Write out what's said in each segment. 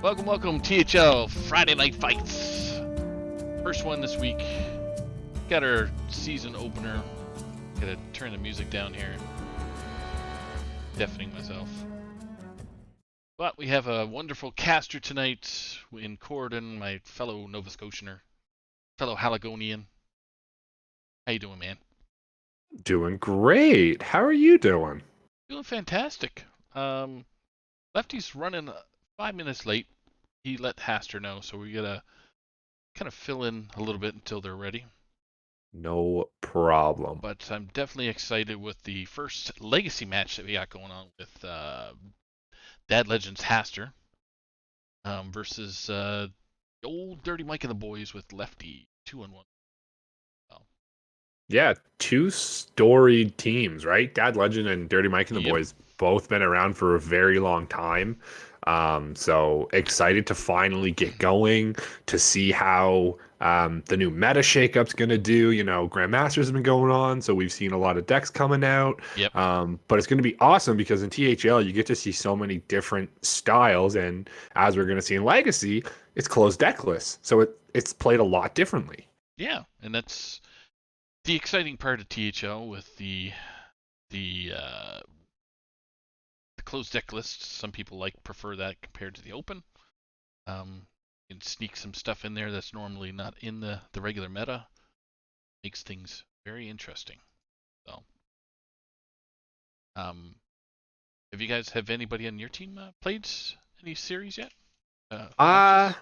Welcome, THL Friday Night Fights. First one this week. Got our season opener. Gotta turn the music down here. Deafening myself. But we have a wonderful caster tonight in Corden, my fellow Nova Scotianer, fellow Haligonian. How you doing, man? Doing great. How are you doing? Doing fantastic. Lefty's running 5 minutes late. He let Haster know, so we gotta kind of fill in a little bit until they're ready. No problem. But I'm definitely excited with the first legacy match that we got going on with Dad Legends Haster versus old Dirty Mike and the boys with Lefty 2-1. Well, Yeah, two storied teams, right? Dad Legend and Dirty Mike and the yep, Boys both been around for a very long time. So excited to finally get going to see how the new meta shakeup's gonna do. You know, Grandmasters has been going on, so we've seen a lot of decks coming out. yep, But it's gonna be awesome because in THL you get to see so many different styles, and as we're gonna see in Legacy, it's closed deck lists, so it's played a lot differently. yeah, and that's the exciting part of THL with the uh, the closed deck list. Some people prefer that compared to the open. You can sneak some stuff in there that's normally not in the regular meta. Makes things very interesting. So, um, have anybody on your team played any series yet? Uh Matches?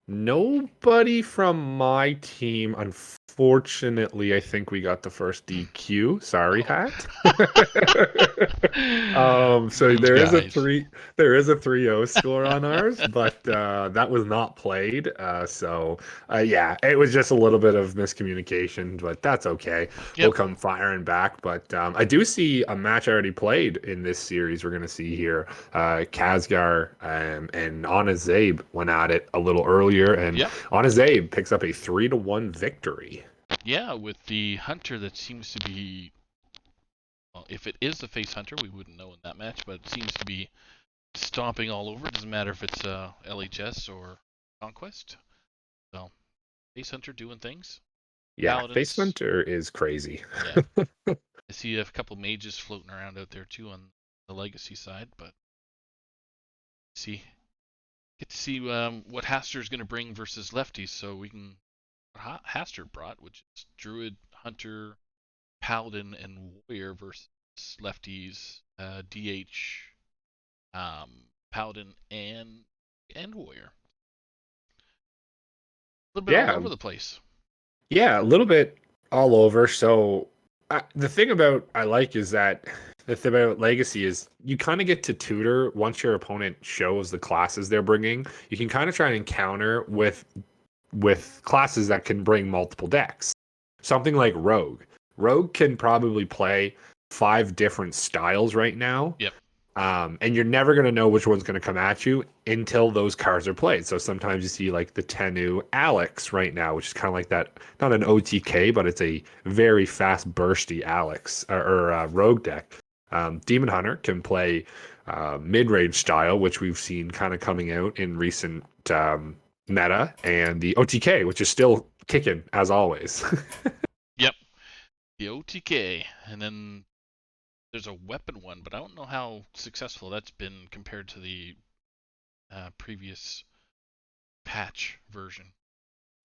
Nobody from my team, unfortunately. I think we got the first DQ. Sorry, Oh, Hat. So those guys. there is a 3-0 score on ours, but that was not played. Yeah, it was just a little bit of miscommunication, but that's okay. We'll Yep. come firing back. But I do see a match I already played in this series we're gonna see here. Kazgar and Anazabe went at it a little earlier, and Yep. Anazabe picks up a 3-1 victory. Yeah, with the hunter that seems to be. Well, if it is the face hunter, we wouldn't know in that match, but it seems to be stomping all over. It doesn't matter if it's LHS or Conquest. So, face hunter doing things. Yeah, Face Paladins. Hunter is crazy. Yeah. I see a couple mages floating around out there too on the legacy side, but see get to see what Haster's going to bring versus lefties, so we can what Haster brought, which is Druid, Hunter, Paladin, and Warrior versus lefties, DH, Paladin, and Warrior. A little bit all Yeah, over the place. yeah, a little bit all over. So the thing about I like is that the thing about Legacy is you kind of get to tutor once your opponent shows the classes they're bringing. You can kind of try and counter with classes that can bring multiple decks. Something like Rogue. Rogue can probably play 5 different styles right now, Yep. and you're never going to know which one's going to come at you until those cards are played. So sometimes you see like the Tenu Alex right now, which is kind of like that, not an OTK, but it's a very fast bursty Alex or Rogue deck. Demon Hunter can play mid-range style, which we've seen kind of coming out in recent meta, and the OTK, which is still kicking as always. Yep. The OTK, and then there's a weapon one, but I don't know how successful that's been compared to the previous patch version.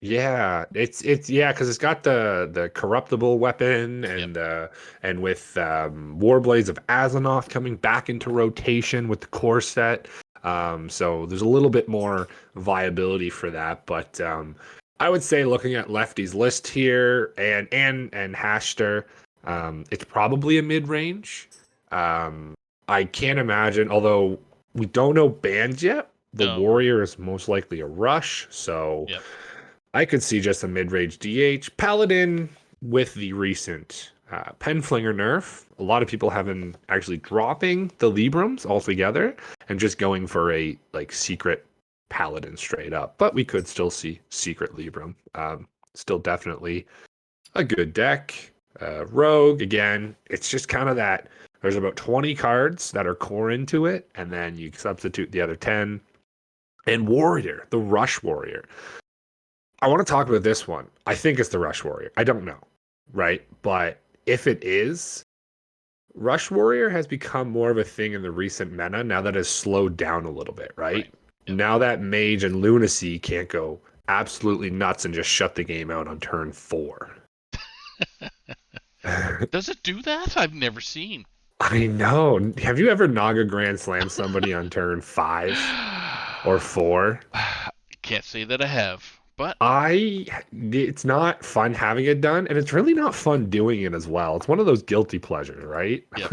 Yeah, it's yeah, because it's got the corruptible weapon Yep. and with Warblades of Azonoth coming back into rotation with the core set. So there's a little bit more viability for that, but I would say looking at Lefty's list here and Hashter, it's probably a mid range. I can't imagine, although we don't know bans yet. The No. Warrior is most likely a rush, so. Yep. I could see just a mid-range DH. Paladin with the recent Penflinger nerf. A lot of people have been actually dropping the Librams altogether and just going for a like secret Paladin straight up. But we could still see secret Libram. Still definitely a good deck. Rogue, again, it's just kind of that. There's about 20 cards that are core into it, and then you substitute the other 10 And Warrior, the Rush Warrior. I want to talk about this one. I think it's the Rush Warrior. I don't know, right? But if it is, Rush Warrior has become more of a thing in the recent meta now that has slowed down a little bit, Right. right? Yep. Now that Mage and Lunacy can't go absolutely nuts and just shut the game out on turn 4. Does it do that? I've never seen. I know. Have you ever Naga Grand Slam somebody on turn 5 or 4? Can't say that I have, but It's not fun having it done, and it's really not fun doing it as well. It's one of those guilty pleasures, right? yep.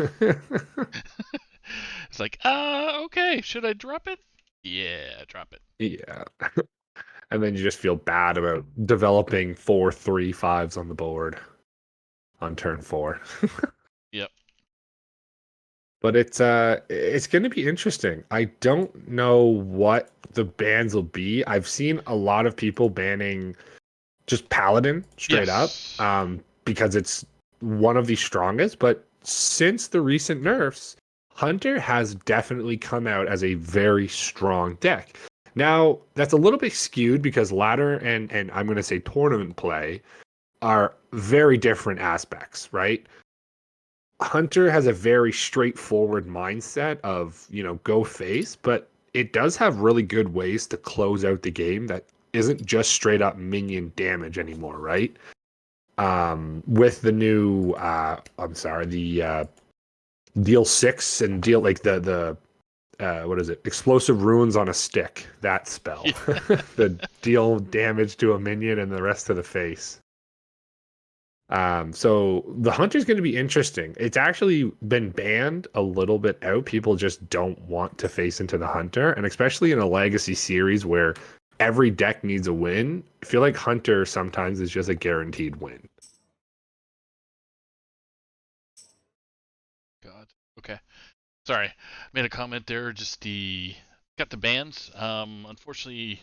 It's like, okay, should I drop it? Yeah, drop it. Yeah. And then you just feel bad about developing 4 3 5s on the board on turn 4. Yep. But it's going to be interesting. I don't know what the bans will be. I've seen a lot of people banning just Paladin straight up, Yes. because it's one of the strongest. But since the recent nerfs, Hunter has definitely come out as a very strong deck. Now, that's a little bit skewed because ladder and I'm going to say tournament play are very different aspects, right? Hunter has a very straightforward mindset of, go face, but it does have really good ways to close out the game that isn't just straight up minion damage anymore, right? With the new the deal 6 and deal like the what is it? Explosive runes on a stick, that spell. The deal damage to a minion and the rest of the face. So the Hunter's going to be interesting. It's actually been banned a little bit out. People just don't want to face into the Hunter, and especially in a Legacy series where every deck needs a win. I feel like Hunter sometimes is just a guaranteed win. God. Okay. Sorry, made a comment there. Just got the bans. Unfortunately,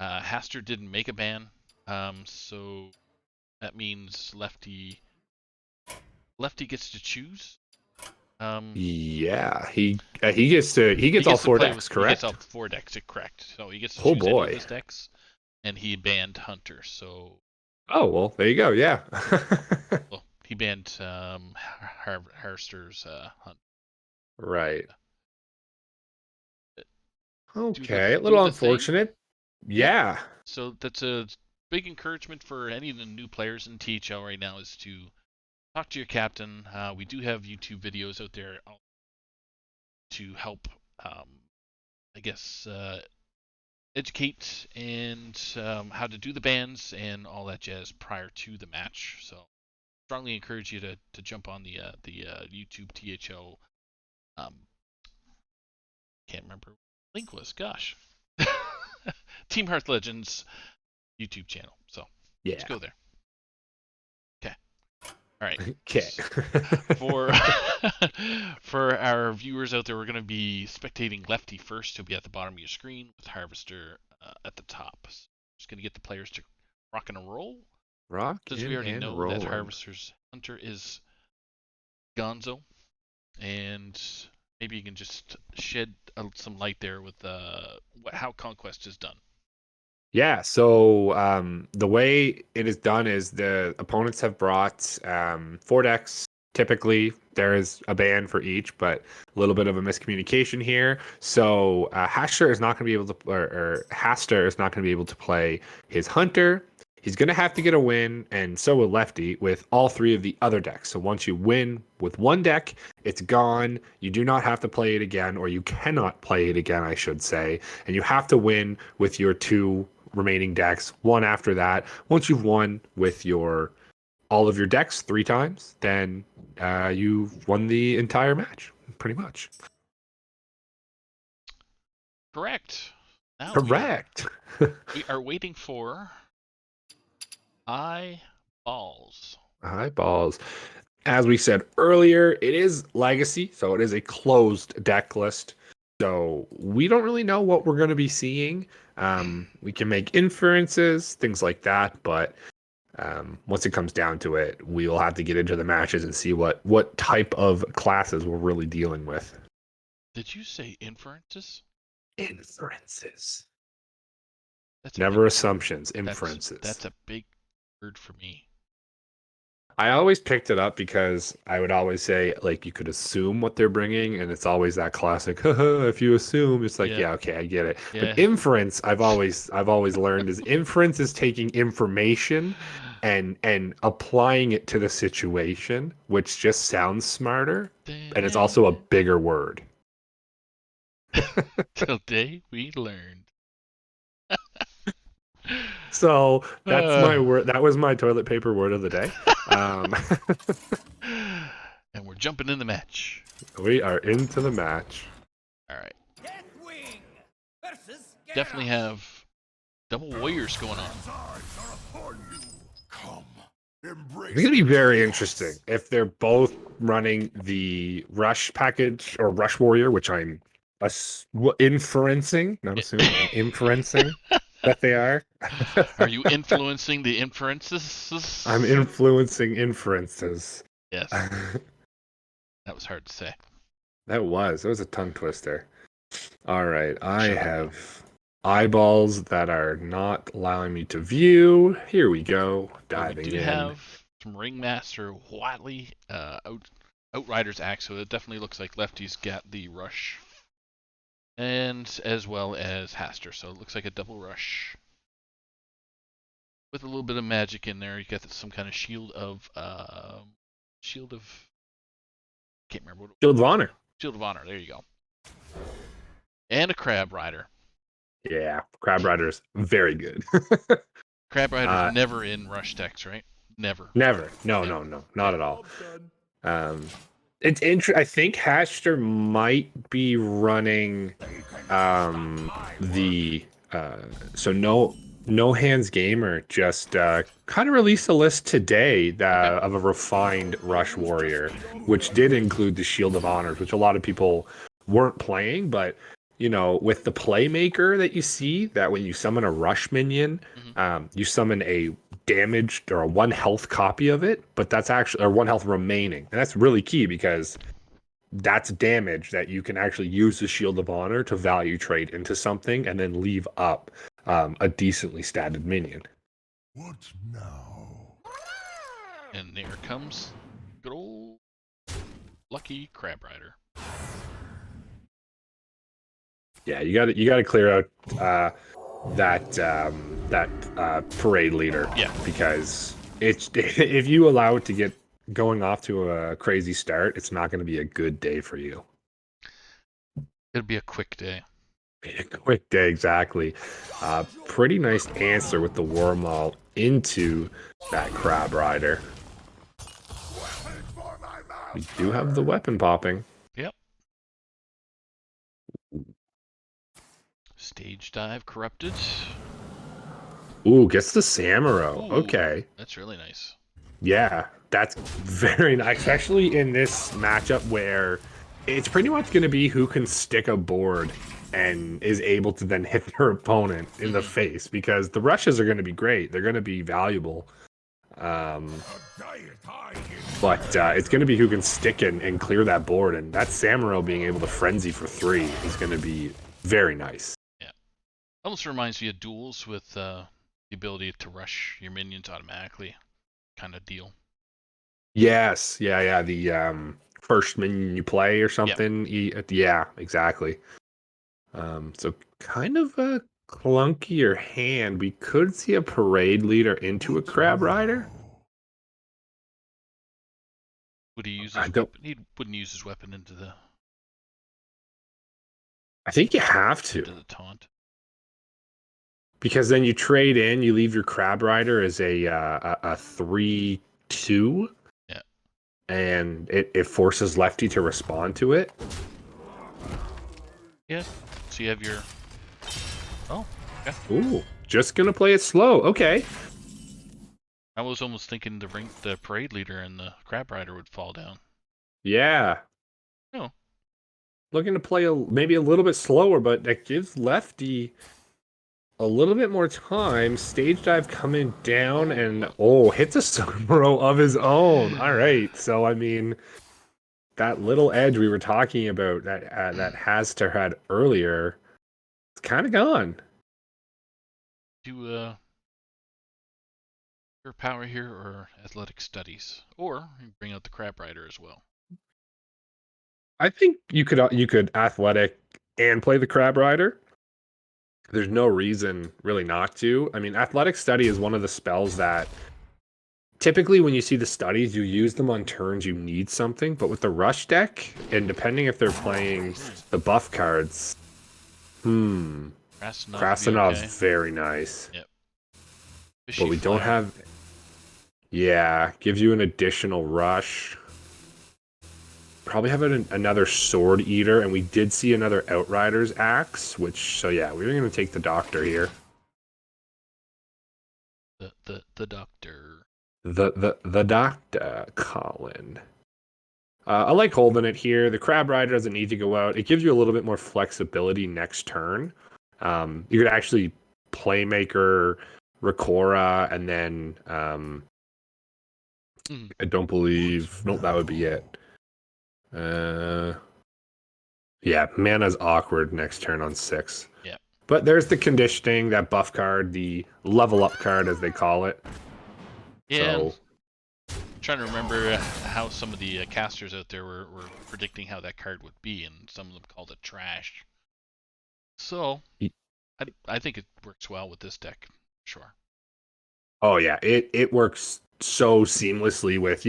Haster didn't make a ban. So that means Lefty gets to choose. Yeah, he gets all Gets to 4 play decks, with he gets all correct? 4 decks, correct? So he gets to Oh choose any of boy. his decks, and he banned Hunter. So Oh well, there you go. Yeah. well, he banned Harster's Hunt. Right. Do the Okay, a do little the thing. unfortunate. Yeah. Yeah. So that's a big encouragement for any of the new players in THL right now is to talk to your captain. We do have YouTube videos out there to help, um, I guess, educate and how to do the bans and all that jazz prior to the match. So strongly encourage you to jump on the YouTube THL. Um, can't remember what the link was. Gosh, Team Hearth Legends YouTube channel. So let's Yeah. go there. Okay. All right. Okay. For for our viewers out there, we're going to be spectating Lefty first. He'll be at the bottom of your screen with Harvester at the top. So just going to get the players to rock and roll. Rock Since we in already and know that rolling. Harvester's Hunter is Gonzo, and maybe you can just shed some light there with how Conquest is done. Yeah, so the way it is done is the opponents have brought 4 decks. Typically, there is a ban for each, but a little bit of a miscommunication here. So Haster is not going to be able to, or Haster is not going to be able to play his Hunter. He's going to have to get a win, and so will Lefty with all 3 of the other decks. So once you win with one deck, it's gone. You do not have to play it again, or you cannot play it again, I should say. And you have to win with your 2 remaining decks, one after that. Once you've won with your all of your decks 3 times, then you've won the entire match, pretty much. Correct. Now Correct. we are waiting for eyeballs. Eyeballs. As we said earlier, it is Legacy, so it is a closed deck list. So we don't really know what we're going to be seeing. We can make inferences, things like that, but once it comes down to it, we will have to get into the matches and see what type of classes we're really dealing with. Did you say inferences? Inferences. That's a big, Never assumptions, that's inferences. a big word for me. I always picked it up because I would always say, like, you could assume what they're bringing, and it's always that classic, haha, if you assume, it's like, Yeah. yeah, okay, I get it. But Yeah. inference, I've always learned is inference is taking information and applying it to the situation, which just sounds smarter, and it's also a bigger word. Today we learned. So that's Uh, my word. That was my toilet paper word of the day. Um, and we're jumping in the match. we are into the match. All right. Deathwing versus Definitely have double warriors going on. It's going to be very interesting if they're both running the rush package or rush warrior, which I'm inferencing, not assuming, I'm inferencing that they are. Are you influencing the inferences? I'm influencing inferences. Yes. That was hard to say. It was a tongue twister. All right, I Shut up. have eyeballs that are not allowing me to view. Here we go, So diving we do in. have some Ringmaster Watley Outriders axe, so it definitely looks like lefties got the rush. And as well as Haster, so it looks like a double rush. With a little bit of magic in there, you got some kind of shield of can't remember what Shield of Honor. Shield of Honor, there you go. And a Crab Rider. Yeah, Crab Rider's very good. Crab Rider's never in rush decks, right? Never. Never. No, not at all. It's interesting. I think Haster might be running the so no hands gamer just kind of released a list today of a refined rush warrior, which did include the Shield of Honors, which a lot of people weren't playing, but you know, with the playmaker that you see, that when you summon a rush minion, you summon a damaged or a 1 health copy of it, but that's actually or 1 health remaining, and that's really key because that's damage that you can actually use the Shield of Honor to value trade into something and then leave up a decently statted minion. What now? And there comes good old lucky Crab Rider. Yeah, you got to clear out that parade leader. Yeah, because it's if you allow it to get going off to a crazy start, it's not going to be a good day for you. it'll be a quick day. A quick day, exactly. Pretty nice answer with the Wormaul into that Crab Rider. We do have the weapon popping. Yep. Stage dive corrupted. Ooh, gets the Samuro. Ooh, Okay. That's really nice. Yeah, that's very nice, especially in this matchup where it's pretty much going to be who can stick a board and is able to then hit their opponent in the face, because the rushes are going to be great. They're going to be valuable. But it's going to be who can stick and clear that board, and that Samuro being able to frenzy for 3 is going to be very nice. Yeah. Almost reminds me of duels with the ability to rush your minions automatically kind of deal. Yes, yeah, the first minion you play or something. Yeah, exactly. So kind of a clunkier hand. We could see a parade leader into a Crab Rider. Would he use his weapon? He wouldn't use his weapon into the. I think you have to. Into the taunt. Because then you trade in, you leave your Crab Rider as a 3/2. Yeah. And it forces Lefty to respond to it. Yeah. So you have your. Oh. Okay. Ooh, just gonna play it slow. Okay. I was almost thinking the parade leader and the Crab Rider would fall down. Yeah. No. Looking to play maybe a little bit slower, but that gives Lefty a little bit more time. Stage dive coming down and hits a Samuro of his own. All right. So I mean, that little edge we were talking about that Haster had earlier It's kind of gone. Do your power here or athletic studies, or you bring out the crab rider as well. I think you could athletic and play the crab rider. There's no reason really not to. I mean, athletic study is one of the spells that typically when you see the studies, you use them on turns you need something. But with the rush deck, and depending if they're playing the buff cards, Krasenov's okay. very nice. Yep. But we don't have. Yeah, gives you an additional rush. Probably have another Sword Eater, and we did see another Outrider's Axe, which, so yeah, we're going to take the Doctor here. The Doctor. The Doctor, Colin. I like holding it here. The Crab Rider doesn't need to go out. It gives you a little bit more flexibility next turn. You could actually Playmaker, Rakora, and then I don't believe. Nope, that would be it. Yeah, mana's awkward next turn on 6. Yeah. But there's the conditioning, that buff card, the level up card as they call it. Yeah. So, I'm trying to remember how some of the casters out there were predicting how that card would be, and some of them called it trash. So, I think it works well with this deck, sure. oh yeah, it works so seamlessly with,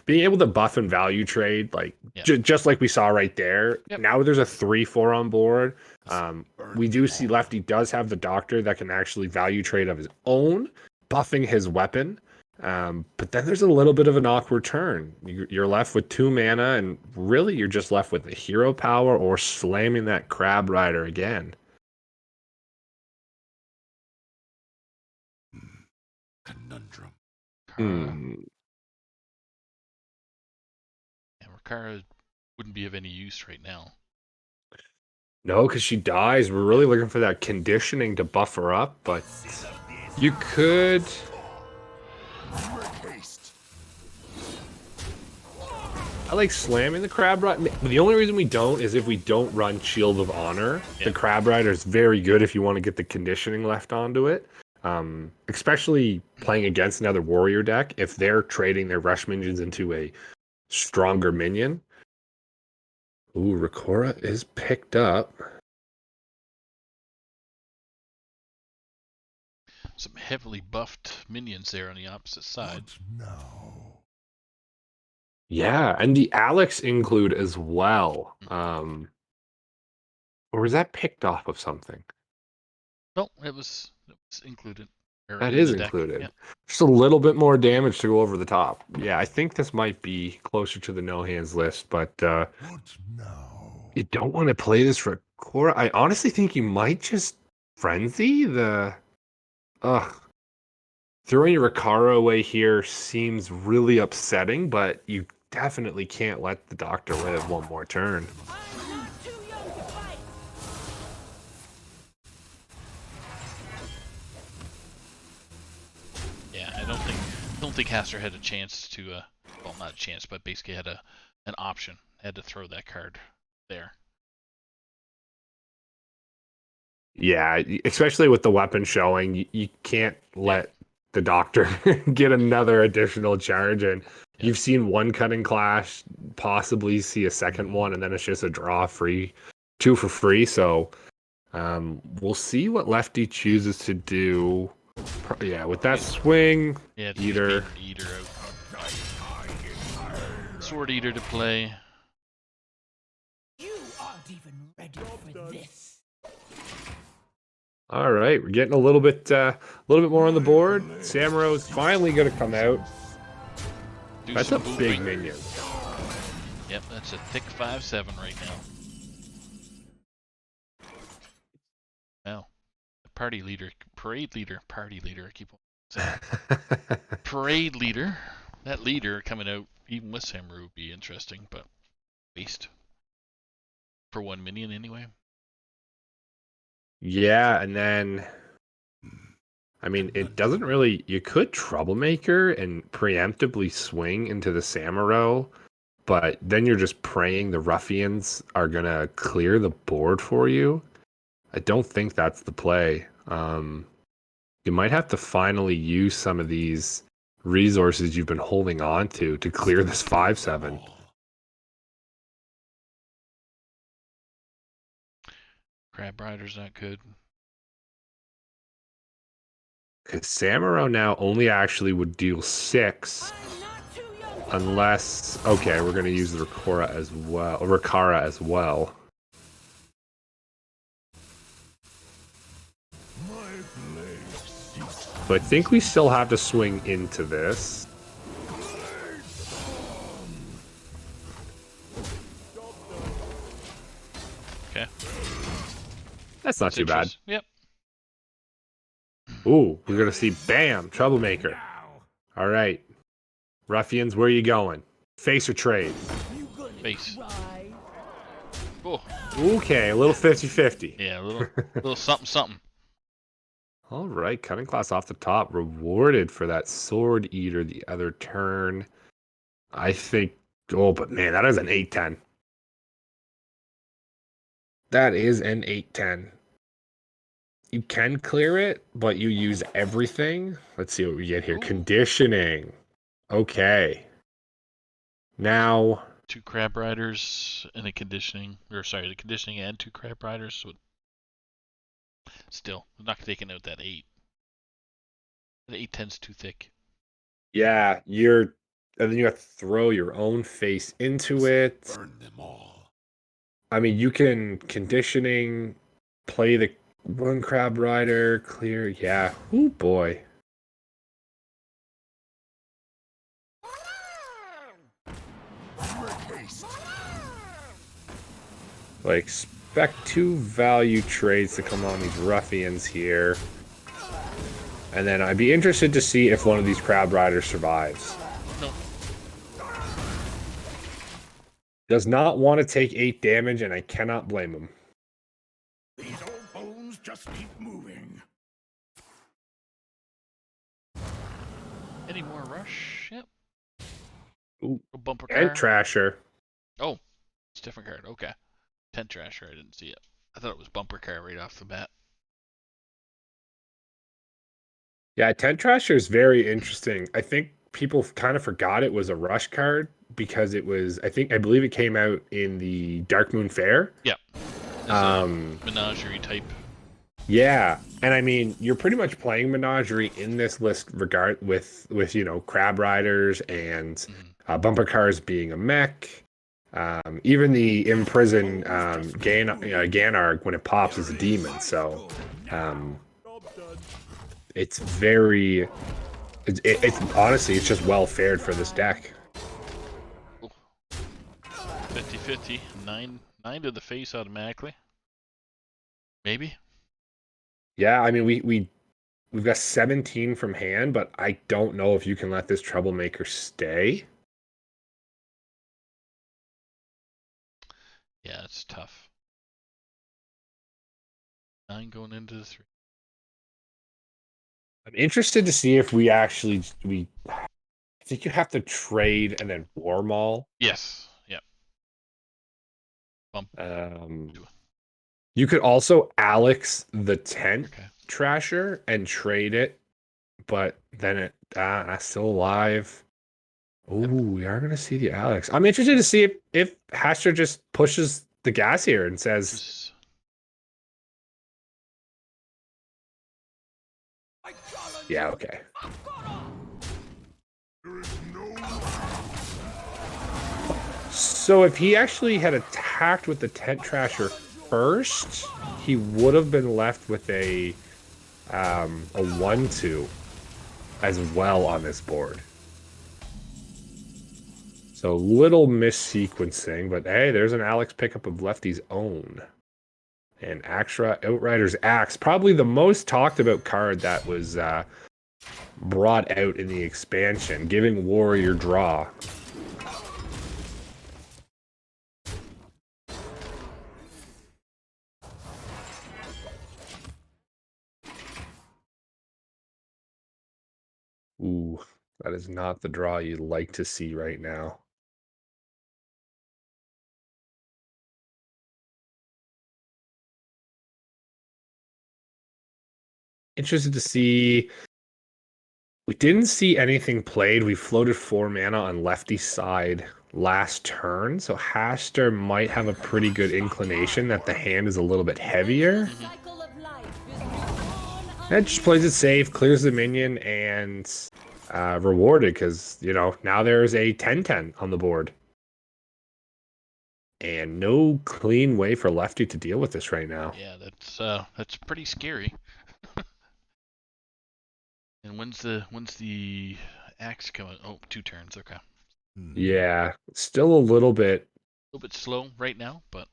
being able to buff and value trade, like just like we saw right there. Yep. Now there's a 3/4 on board. We do see Lefty does have the Doctor that can actually value trade of his own, buffing his weapon. But then there's a little bit of an awkward turn. You're left with 2 mana, and really you're just left with the hero power or slamming that Crab Rider again. Conundrum. And Rakara wouldn't be of any use right now. No, because she dies. We're really looking for that conditioning to buff her up, but you could. I like slamming the Crab Rider. The only reason we don't is if we don't run Shield of Honor. The Crab Rider is very good if you want to get the conditioning left onto it. Especially playing against another warrior deck, if they're trading their rush minions into a stronger minion. Ooh, Rakora is picked up. Some heavily buffed minions there on the opposite side. Now. Yeah, and the Alex include as well. Or was that picked off of something? No, it was included. That is included. Yep. Just a little bit more damage to go over the top. Yeah, I think this might be closer to the no hands list, but you don't want to play this for Cora. I honestly think you might just frenzy the. Throwing your Rakara away here seems really upsetting, but you definitely can't let the Doctor live one more turn. Yeah, I don't think Haster had a chance to well, not a chance, but basically had an option. Had to throw that card there. Yeah, especially with the weapon showing, you can't let the Doctor get another additional charge, and you've seen one Cutting Clash, possibly see a second one, and then it's just a draw free, 2 for free. So we'll see what Lefty chooses to do. Yeah, with that swing, Eater out. Sword Eater to play. You aren't even ready for this. All right, we're getting a little bit more on the board. Samurow's finally going to come out. That's a big minion. Yep, that's a thick 5/7 right now. Wow, the party leader, parade leader. I keep on saying parade leader. That leader coming out even with Samuro would be interesting, but waste for 1 minion anyway. Yeah, and then, I mean, it doesn't really. You could Troublemaker and preemptively swing into the Samuro, but then you're just praying the Ruffians are gonna clear the board for you. I don't think that's the play. You might have to finally use some of these resources you've been holding on to clear this 5/7. Crab Rider's not good. Because Samuro now only actually would deal 6 I'm not too young to unless... Okay, we're going to use the Rikara as well. So I think we still have to swing into this. Okay. That's not too bad. Yep. Ooh, we're going to see, bam, Troublemaker. All right. Ruffians, where are you going? Face or trade? you gonna Face. cry? Oh, Okay, a little 50-50. yeah, a little something, something. All right, cutting class off the top. Rewarded for that Sword Eater the other turn. I think... Oh, but man, that is an 8/10. That is an 8/10. You can clear it, but you use everything. Let's see what we get here. Ooh. Conditioning. Okay. Now... 2 Crab Riders and a conditioning. Or sorry, the conditioning and 2 Crab Riders. So still, I'm not taking out that 8. The 8/10's too thick. Yeah, you're... And then you have to throw your own face into it. Burn them all. I mean, you can conditioning, play the 1 Crab Rider, clear. Yeah. Oh boy. Like, expect 2 value trades to come on these ruffians here. And then I'd be interested to see if one of these Crab Riders survives. No. Does not want to take 8 damage, and I cannot blame him. These old bones just keep moving. Any more rush? Yep. Ooh. A bumper car. And Trasher. Oh, it's a different card. Okay. Tent Trasher, I didn't see it. I thought it was bumper car right off the bat. Yeah, Tent Trasher is very interesting. I think people kind of forgot it was a rush card because it was, I believe it came out in the Dark Moon Fair. Yep. Menagerie type. Yeah, and I mean, you're pretty much playing Menagerie in this list with you know, Crab Riders and bumper cars being a mech. Even the Imprison Ganarg, when it pops, is a demon. So it's very... It's honestly, it's just well fared for this deck. 50-50. 9 to the face automatically. Maybe. Yeah, I mean, we've got 17 from hand, but I don't know if you can let this Troublemaker stay. Yeah, it's tough. 9 going into the 3. I'm interested to see if we actually I think you have to trade and then War Maul. Yes. Yep. Bump. You could also Alex the Tent Okay. Trasher and trade it, but then that's still alive. Oh, we are gonna see the Alex. I'm interested to see if Hasher just pushes the gas here and says, "Yeah, okay." So if he actually had attacked with the Tent Trasher first, he would have been left with a 1/2 as well on this board. So little missequencing, but hey, there's an Alex pickup of Lefty's own. And Axra Outrider's Axe, probably the most talked about card that was brought out in the expansion, giving Warrior draw. Ooh, that is not the draw you'd like to see right now. Interested to see. We didn't see anything played. We floated 4 mana on lefty side last turn, so Haster might have a pretty good inclination that the hand is a little bit heavier. Cycle of life is reborn It just plays it safe, clears the minion, and rewarded because, you know, now there's a 10/10 on the board. And no clean way for lefty to deal with this right now. Yeah, that's pretty scary. And when's the axe coming? Oh, 2 turns. Okay. Yeah, still a little bit. A little bit slow right now, but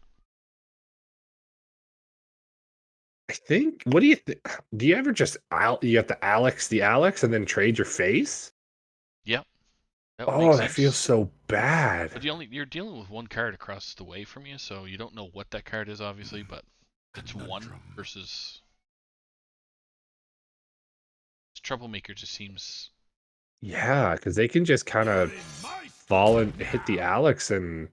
I think. What do you think? Do you ever just you have to Alex the Alex and then trade your face? yeah. That would Oh, make that sense. feels so bad. But you're dealing with 1 card across the way from you, so you don't know what that card is, obviously, but it's 1 versus. Troublemaker just seems. Yeah, because they can just kind of fall and hit the Alex, and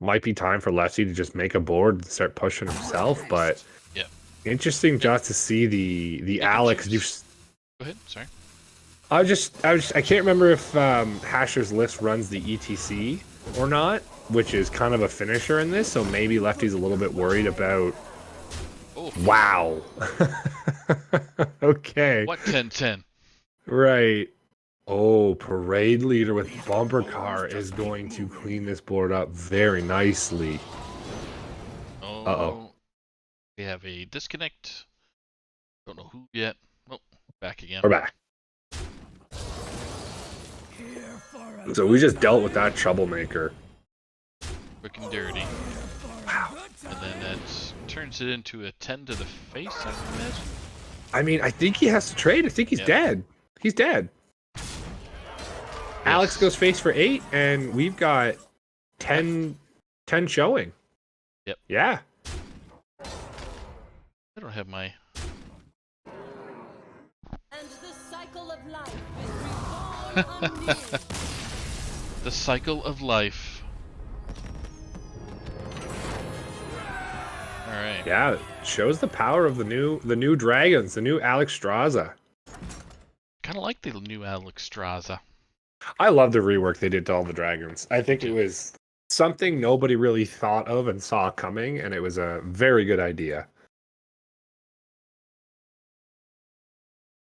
might be time for Lefty to just make a board and start pushing himself. But Yeah. interesting just to see the Alex. Go ahead. Sorry. I can't remember if Hasher's list runs the ETC or not, which is kind of a finisher in this. So maybe Lefty's a little bit worried about. Oh. Wow. Okay. What 10/10? Right. Oh, parade leader with bumper car is going to clean this board up very nicely. Oh. Uh-oh. We have a disconnect. Don't know who yet. Oh, back again. We're back. here for a So we just dealt with that troublemaker. Quick and dirty. Wow. And then that turns it into a 10 to the face, I would imagine. I mean, I think he has to trade. I think he's Yeah. dead. He's dead. Alex goes face for 8, and we've got 10 showing. Yep. Yeah. I don't have my. and the cycle of life is reborn anew. The cycle of life. All right. Yeah, it shows the power of the new dragons, the new Alex Straza. Kind of like the new Alex Straza. I love the rework they did to all the dragons. I think it was something nobody really thought of and saw coming, and it was a very good idea.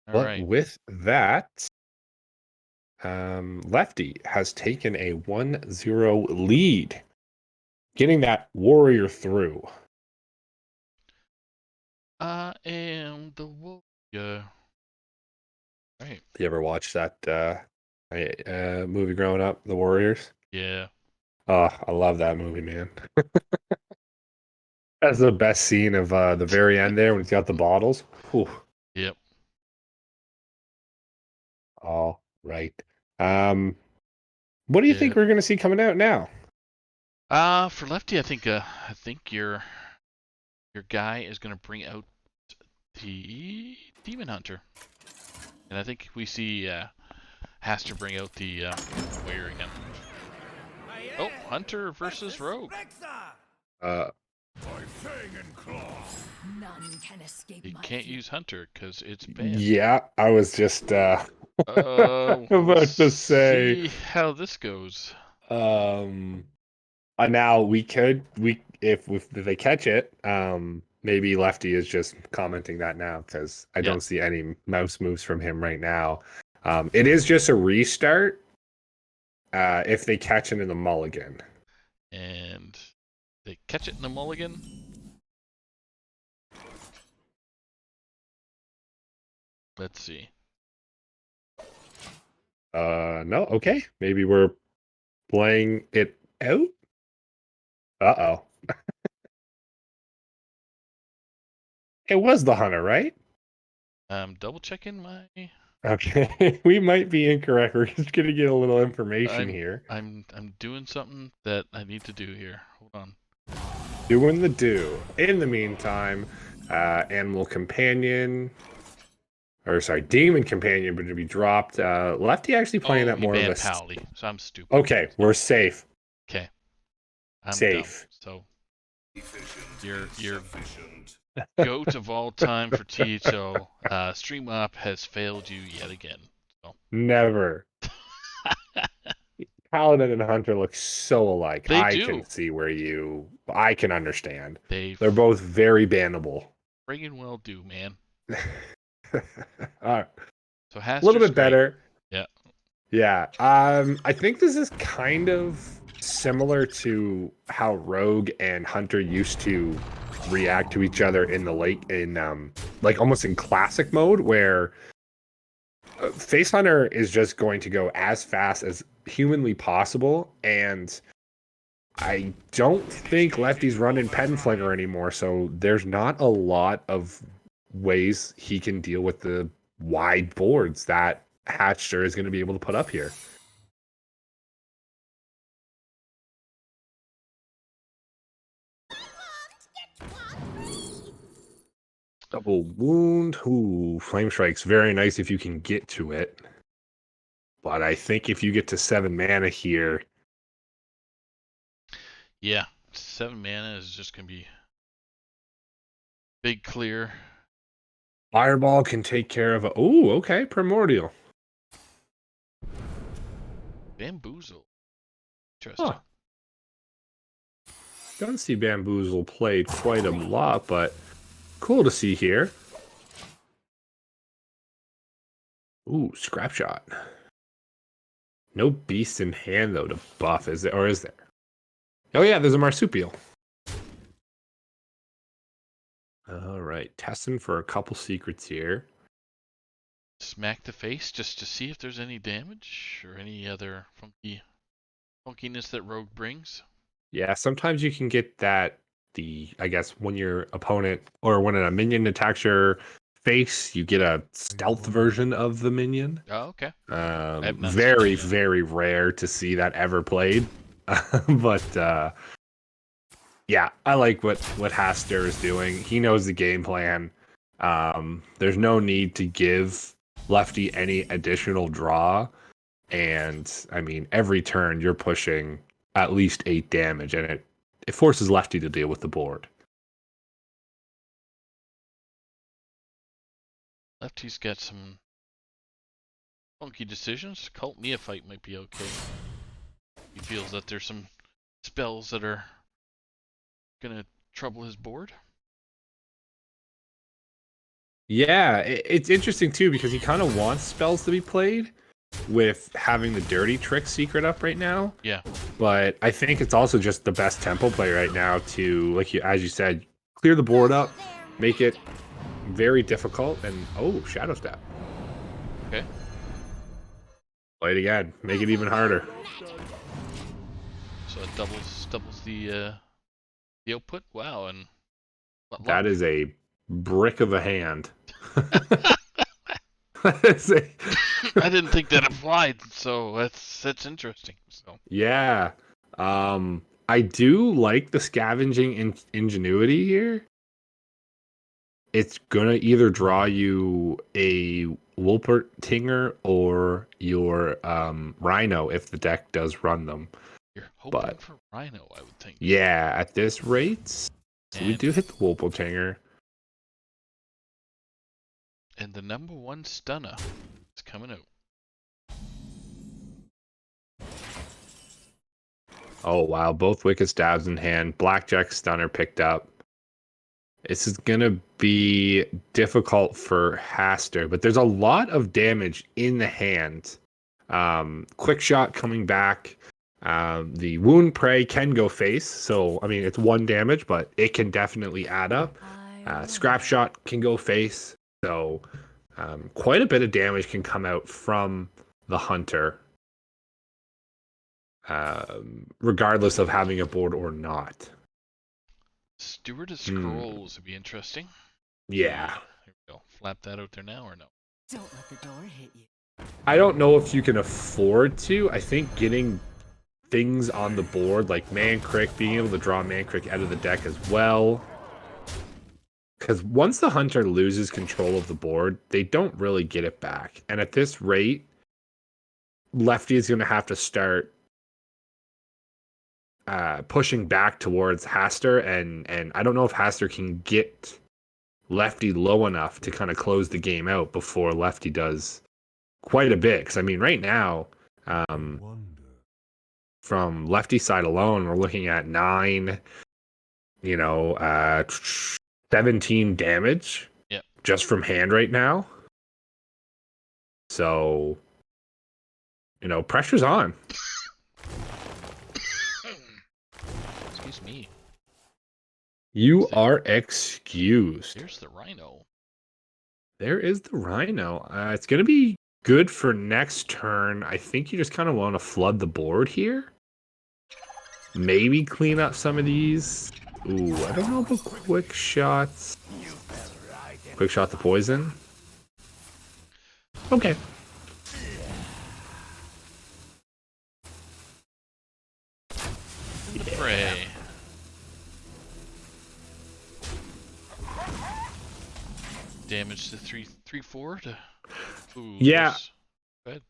All But right. with that, Lefty has taken a 1-0 lead, getting that warrior through. I am the warrior. Right. You ever watch that movie growing up, The Warriors? Yeah. Oh, I love that movie, man. That's the best scene of the very end there when he's got the bottles. Whew. Yep. All right. What do you think we're gonna see coming out now? For lefty, I think your guy is gonna bring out the Demon Hunter, and I think we see has to bring out the warrior again. Oh, Hunter versus Rogue. Uh, By fang and claw. None can escape You my can't view. use Hunter because it's banned. yeah, I was just about We'll to say. see how this goes. Now if they catch it, maybe Lefty is just commenting that now because I don't see any mouse moves from him right now. It is just a restart. If they catch it in the mulligan. And they catch it in the mulligan. Let's see. No, okay. Maybe we're playing it out. Uh-oh. It was the hunter, right? Double checking my. Okay. We might be incorrect. We're just gonna get a little information here. I'm doing something that I need to do here. Hold on. Doing the do. In the meantime, animal companion. Or sorry, demon companion would be dropped. Lefty actually playing that he more of banned a. Powley, so I'm stupid. Okay, we're safe. Okay. I'm Safe. dumb, so Efficient. you're Sufficient. GOAT of all time for THL. Stream Up has failed you yet again. So Never. Paladin and Hunter look so alike. they I do. can see I can understand. They They're both very bannable. friggin' well do, man. A So Haster's little bit great. better. Yeah. Yeah. I think this is kind of similar to how Rogue and Hunter used to react to each other in the late like almost in classic mode where Face Hunter is just going to go as fast as humanly possible, and I don't think Lefty's running Pen Flinger anymore, so there's not a lot of ways he can deal with the wide boards that Hatcher is going to be able to put up here. Double wound. Ooh, Flame Strike's very nice if you can get to it. But I think if you get to 7 mana here, Yeah. 7 mana is just gonna be big clear. Fireball can take care of a... Ooh, okay, Primordial. Bamboozle. Interesting. Huh. Don't see Bamboozle played quite a lot, but cool to see here. Ooh, Scrap Shot. No beast in hand, though, to buff, is there? Or is there? Oh, yeah, there's a Marsupial. All right, testing for a couple secrets here. Smack the face just to see if there's any damage or any other funkiness that Rogue brings. Yeah, sometimes you can get that, I guess, when your opponent or when a minion attacks your face, you get a stealth version of the minion. Oh, okay. Very, very rare to see that ever played. But yeah, I like what Haster is doing. He knows the game plan. There's no need to give Lefty any additional draw. And I mean, every turn you're pushing at least 8 damage, and it forces Lefty to deal with the board. Lefty's got some funky decisions. Cult Neophyte might be okay. He feels that there's some spells that are gonna trouble his board. Yeah, it's interesting too because he kind of wants spells to be played with having the Dirty Trick secret up right now. Yeah. But I think it's also just the best tempo play right now to, like as you said, clear the board up, make it very difficult, and Shadow Step. Okay. Play it again, make it even harder. So it doubles the output. Wow, and That is a brick of a hand. I didn't think that applied, so that's interesting. So yeah, I do like the scavenging ingenuity here. It's gonna either draw you a Wolpertinger or your Rhino if the deck does run them. you're hoping for Rhino, I would think. Yeah, at this rate, so we do hit the Wolpertinger. And the number 1 stunner is coming out. Oh wow, both Wicked Stabs in hand. Blackjack Stunner picked up. This is gonna be difficult for Haster, but there's a lot of damage in the hand. Quick Shot coming back. The Wound Prey can go face, so I mean it's 1 damage, but it can definitely add up. Scrap Shot can go face, so quite a bit of damage can come out from the Hunter, regardless of having a board or not. Steward of Scrolls would be interesting. Yeah. Here we go. Flap that out there now or no? Don't let the door hit you. I don't know if you can afford to. I think getting things on the board like Mankrik, being able to draw Mankrik out of the deck as well. Because once the Hunter loses control of the board, they don't really get it back. And at this rate, Lefty is going to have to start pushing back towards Haster, and I don't know if Haster can get Lefty low enough to kind of close the game out before Lefty does quite a bit. Because I mean, right now, from Lefty side alone, we're looking at 9, 17 damage. Yep. Just from hand right now. So, pressure's on. Excuse me. You are excused. Here's the Rhino. There is the Rhino. It's going to be good for next turn. I think you just kind of want to flood the board here. Maybe clean up some of these. Ooh, I don't know about quick shots. Quick shot the poison. Okay. In the fray. Damage to 3/4 to. Ooh, Yeah. there's- Go ahead.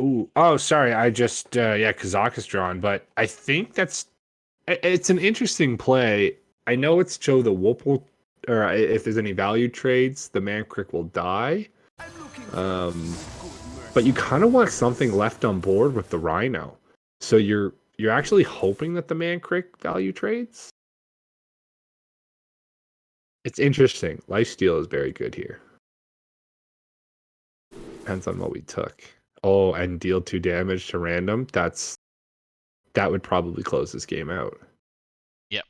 Ooh, oh, sorry. I just, Kazak is drawn, but I think it's an interesting play. I know it's Joe the Whoop will, or if there's any value trades, the Mankrik will die. But you kind of want something left on board with the Rhino. So you're actually hoping that the Mankrik value trades? It's interesting. Lifesteal is very good here. Depends on what we took. Oh, and deal 2 damage to random. That would probably close this game out. Yep.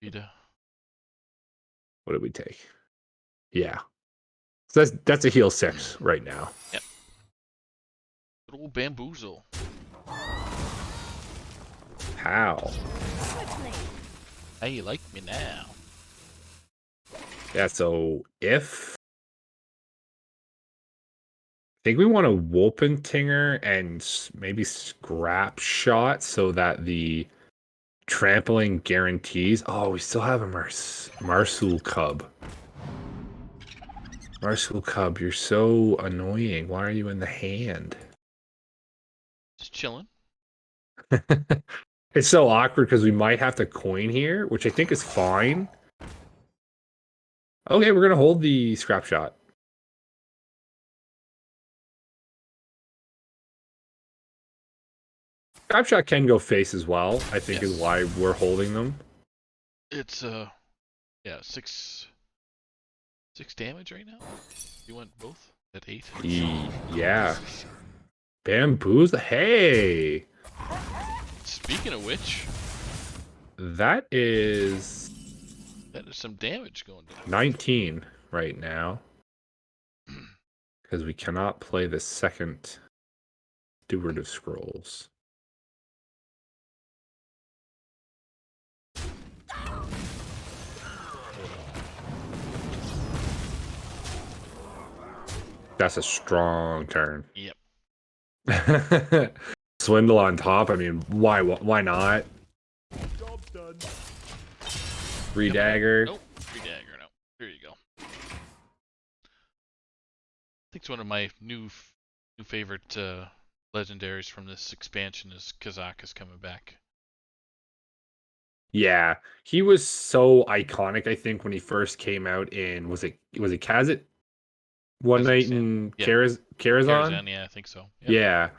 Vita. What did we take? Yeah. So that's a heal 6 right now. Yep. Good old bamboozle. How? How you like me now? Yeah, so if I think we want a Wolpentinger and maybe Scrap Shot so that the trampling guarantees. Oh, we still have a Marsul Cub. Marsul Cub, you're so annoying. Why are you in the hand? Just chilling. It's so awkward because we might have to coin here, which I think is fine. Okay, we're going to hold the Scrap Shot. Scrap Shot can go face as well, I think is why we're holding them. It's yeah, 6 damage right now. You want both at 8? Yeah. Bamboozle. Hey! Speaking of which, That is some damage going down. 19 right now. Because we cannot play the second Steward of Scrolls. That's a strong turn. Yep. Swindle on top. I mean, why not? Job's done. Redagger. Nope. Redagger. No. There you go. I think it's one of my new favorite legendaries from this expansion is Kazak is coming back. Yeah, he was so iconic. I think when he first came out in was it Kazakh? One night in Yeah. Karazhan? Karazhan, yeah, I think so. Yep. Yeah.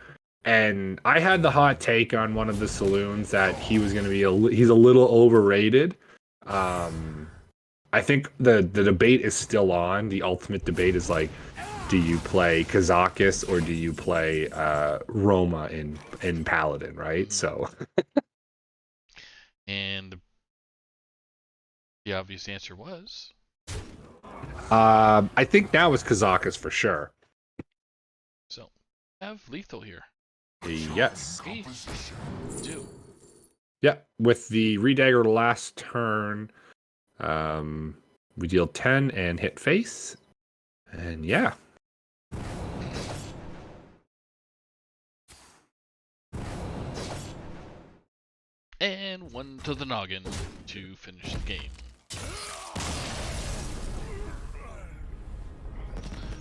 And I had the hot take on one of the saloons that he was going to be he's a little overrated. I think the debate is still on. The ultimate debate is like, do you play Kazakus or do you play Roma in Paladin, right? Mhm. So And the obvious answer was I think now is Kazakus for sure. so. Have lethal here. Yes. We do. Yeah, with the Redagger last turn, we deal 10 and hit face. And yeah. And 1 to the noggin to finish the game.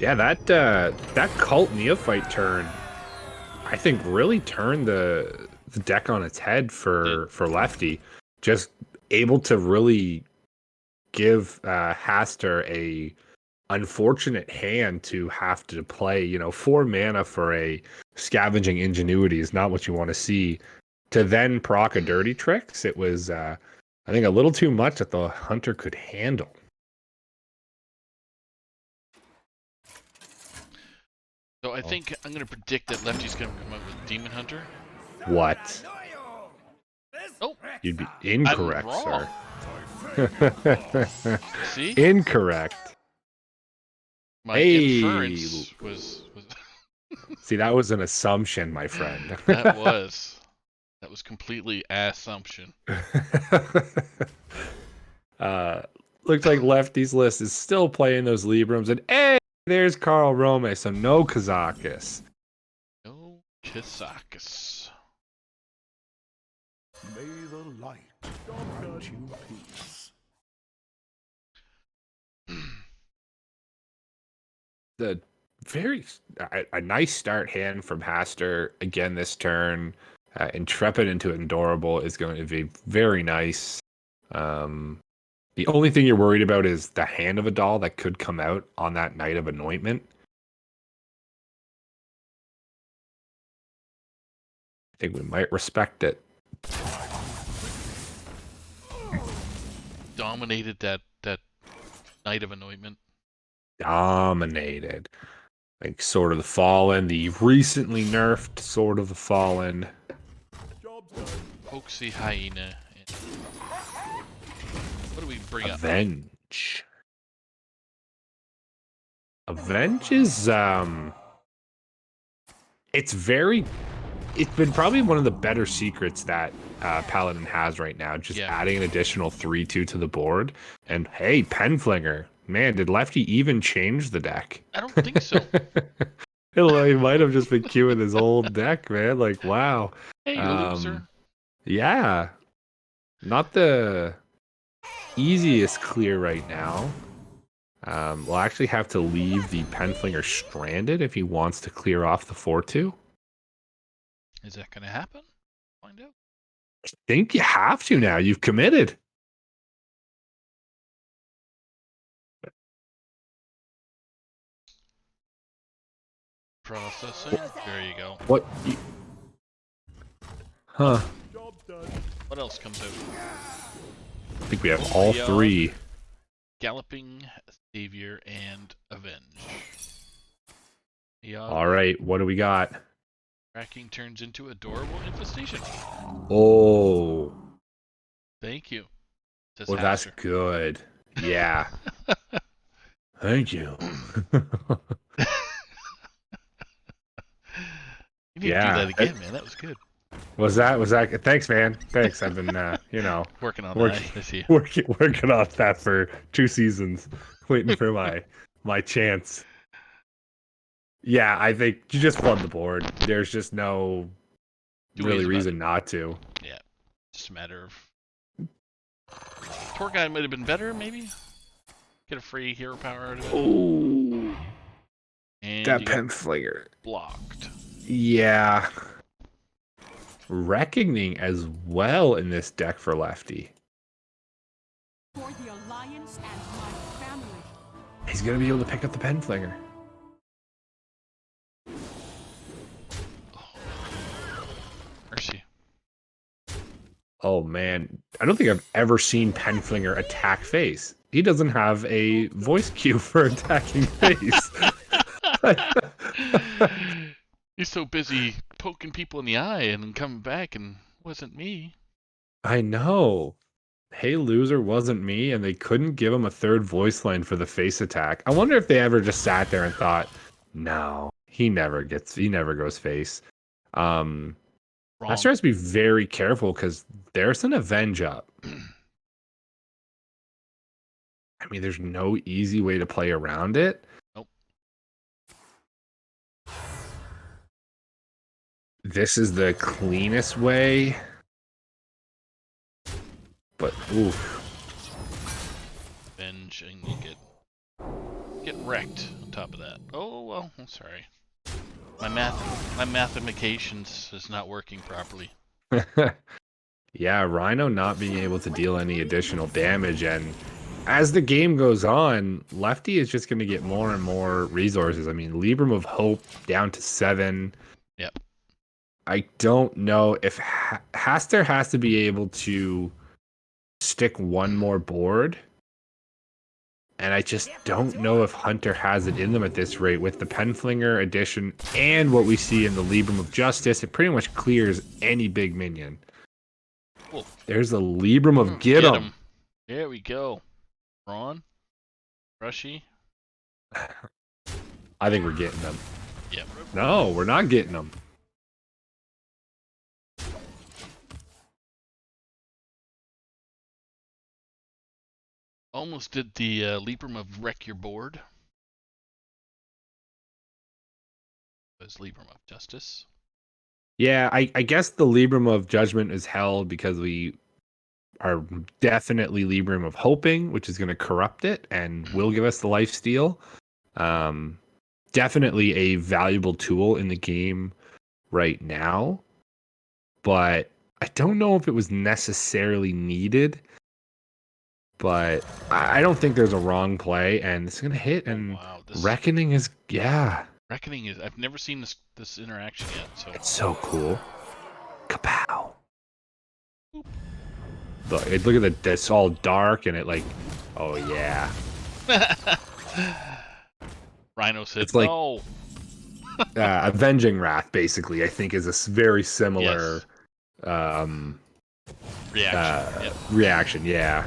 Yeah, that cult neophyte turn, I think really turned the deck on its head for Lefty. Just able to really give Haster a unfortunate hand to have to play. 4 mana for a Scavenging Ingenuity is not what you want to see. To then proc a Dirty Tricks, it was, I think, a little too much that the Hunter could handle. So I think I'm going to predict that Lefty's going to come up with Demon Hunter. What? Oh, You'd be incorrect, I'm wrong. sir. See? Incorrect. My Hey. inference was See, that was an assumption, my friend. that was completely assumption. Looks like Lefty's list is still playing those Librams, and hey, there's Carl Rome, so no Kazakis. No Kisakis. May the light grant you peace. The a nice start hand from Haster again this turn. Intrepid into Endurable is going to be very nice. The only thing you're worried about is the Hand of Adal that could come out on that Night of Anointment. I think we might respect it. Dominated that Night of Anointment. Dominated. Like Sword of the Fallen, the recently nerfed Sword of the Fallen. Hoaxy Hyena. And what do we bring up? Avenge. Avenge is it's been probably one of the better secrets that Paladin has right now, just adding an additional 3/2 to the board. And hey, Penflinger. Man, did Lefty even change the deck? I don't think so. He might have just been queuing his old deck, man. Like, wow. Hey, loser. Yeah. Not the easiest clear right now. We'll actually have to leave the Penflinger stranded if he wants to clear off the 4/2. Is that going to happen? Find out. I think you have to now. You've committed. Processing. There you go. What? Huh. What else comes out? I think we have all Yeah. 3. Galloping Savior and Avenge. Yeah. All right. What do we got? Tracking turns into Adorable Infestation. Oh. Thank you. Says Well, that's Haster. good. Yeah. Thank you. You need to do that again, man. That was good. Was that? Thanks, man. Thanks. I've been, Working on Working- that this year. working on that for 2 seasons, waiting for my chance. Yeah, I think you just flood the board. There's just no Two really ways about reason not to. Just a matter of. Poor guy might have been better, maybe. Get a free hero power out of it. Oh, And that you got Penflinger. blocked. Yeah. Reckoning as well in this deck for Lefty. For the Alliance and my family. He's going to be able to pick up the Penflinger. Mercy. Oh, man. I don't think I've ever seen Penflinger attack face. He doesn't have a voice cue for attacking face. He's so busy poking people in the eye and then coming back and wasn't me. I know. Hey, loser, wasn't me, and they couldn't give him a third voice line for the face attack. I wonder if they ever just sat there and thought, no, he never goes face. Wrong. Master has to be very careful because there's an Avenge up. I mean, there's no easy way to play around it. Nope. This is the cleanest way. But, oof. Avenge and you get wrecked on top of that. Oh, well, I'm sorry. My mathematications is not working properly. Yeah, Rhino not being able to deal any additional damage, and as the game goes on, Lefty is just going to get more and more resources. I mean, Libram of Hope down to 7. Yep. I don't know if Haster has to be able to stick one more board. And I just don't know if Hunter has it in them at this rate with the Penflinger addition and what we see in the Libram of Justice. It pretty much clears any big minion. Cool. There's the Libram of Get 'em. There we go. Ron, Rushy. I think we're getting them. Yep. No, we're not getting them. Almost did the Libram of Wreck Your Board. It was Libram of Justice. Yeah, I guess the Libram of Judgment is held because we are definitely Libram of Hoping, which is going to corrupt it and will give us the life steal. Definitely a valuable tool in the game right now, but I don't know if it was necessarily needed. But I don't think there's a wrong play, and it's going to hit, and wow, Reckoning is, yeah. Reckoning is, I've never seen this interaction yet, so. It's so cool. Kapow. Look at the, it's all dark, and it like, oh yeah. Rhino said, It's like, no. Avenging Wrath, basically, I think is a very similar reaction, yeah.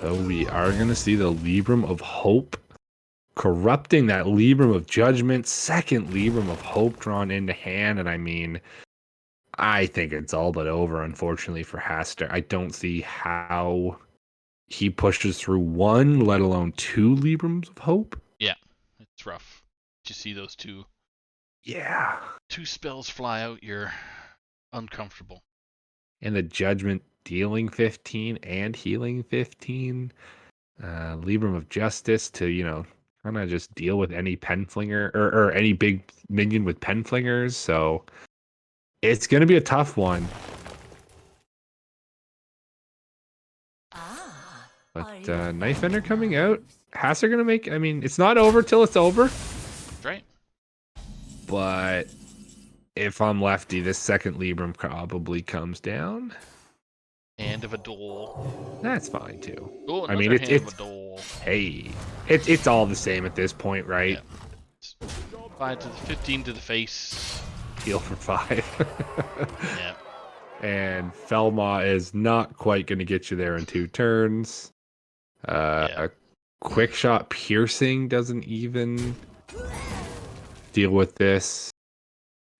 So we are going to see the Libram of Hope corrupting that Libram of Judgment, second Libram of Hope drawn into hand, and I mean, I think it's all but over, unfortunately, for Haster. I don't see how he pushes through one, let alone 2 Librams of Hope. Yeah, it's rough. Did you see those two? Yeah. 2 spells fly out, you're uncomfortable. And the Judgment dealing 15 and healing 15. Libram of Justice to, kind of just deal with any Penflinger or any big minion with Penflingers. So it's going to be a tough one. But Knife Ender coming out. Haster going to make, I mean, it's not over till it's over. That's right. But if I'm Lefty, this second Libram probably comes down. Hand of a Dole. That's fine too. Oh, I mean, hand it's of a Dole. Hey, it's all the same at this point, right? Yeah. 5 to the 15 to the face. Heal for 5. Yeah. And Felma is not quite going to get you there in 2 turns. A quick shot piercing doesn't even deal with this.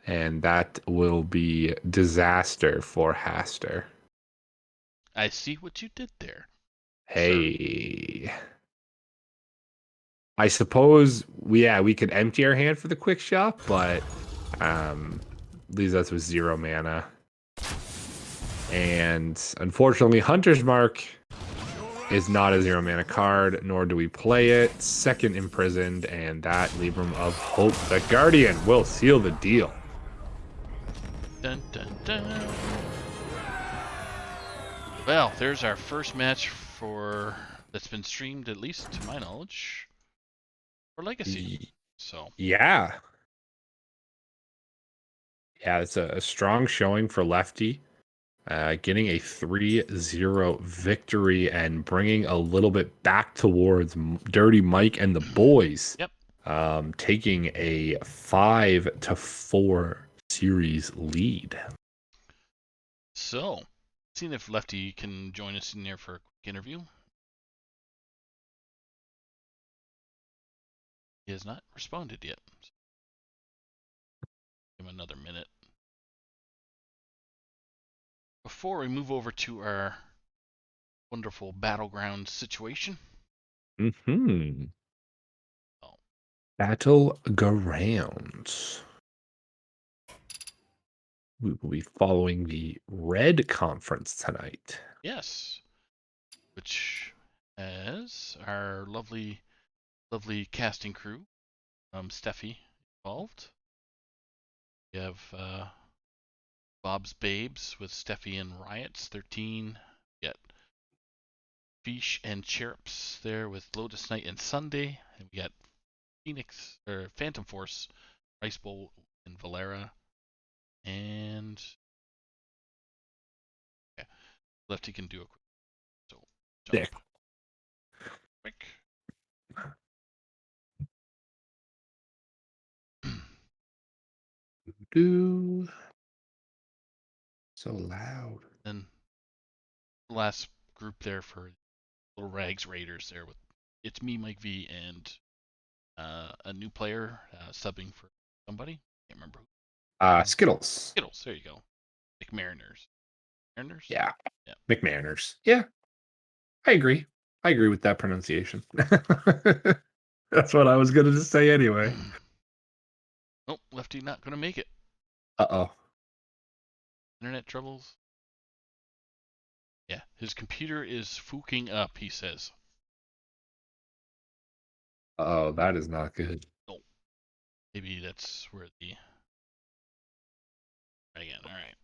And that will be disaster for Haster. I see what you did there. Hey. I suppose, we could empty our hand for the quick shot, but leaves us with 0 mana. And unfortunately, Hunter's Mark is not a 0 mana card, nor do we play it. Second Imprisoned, and that Libram of Hope, the Guardian, will seal the deal. Dun, dun, dun. Well, there's our first match that's been streamed, at least to my knowledge, for Legacy. So yeah, it's a strong showing for Lefty. Getting a 3-0 victory and bringing a little bit back towards Dirty Mike and the boys. Yep. Taking a 5-4 series lead. So, seeing if Lefty can join us in there for a quick interview. He has not responded yet. Give him another minute. Before we move over to our wonderful battleground situation. Mm-hmm. Oh. Battlegrounds. We will be following the Red Conference tonight. Yes. Which has our lovely casting crew. Steffi involved. We have Bob's Babes with Steffi and Riots 13. We got Fish and Chirps there with Lotus Knight and Sunday. And we got Phoenix or Phantom Force, Ice Bowl, and Valera. And yeah, Lefty can do a quick. So jump Sick. quick. Do so loud. Then the last group there for Little Rags Raiders there with it's me, Mike V, and a new player subbing for somebody. Can't remember who. Skittles. Skittles. There you go. McMariners. Mariners? Yeah. Yeah. McManners. Yeah. I agree. I agree with that pronunciation. That's what I was going to say anyway. Nope, Lefty not going to make it. Uh-oh. Internet troubles. Yeah, his computer is fooking up, he says. Uh-oh, that is not good. Maybe that's where the... Again, all right.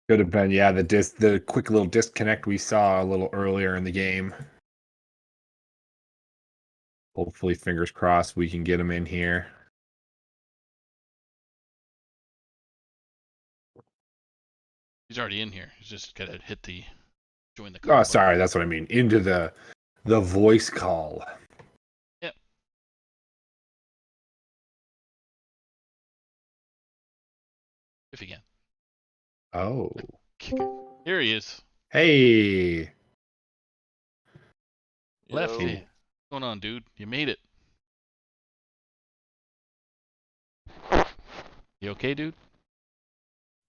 Could have been, yeah, the quick little disconnect we saw a little earlier in the game. Hopefully, fingers crossed, we can get him in here. He's already in here. He's just got to hit the join the call. Oh, sorry, that's what I mean. Into the voice call. Yep. If again. Oh. Here he is. Hey. Lefty. Yo. What's going on, dude? You made it. You okay, dude?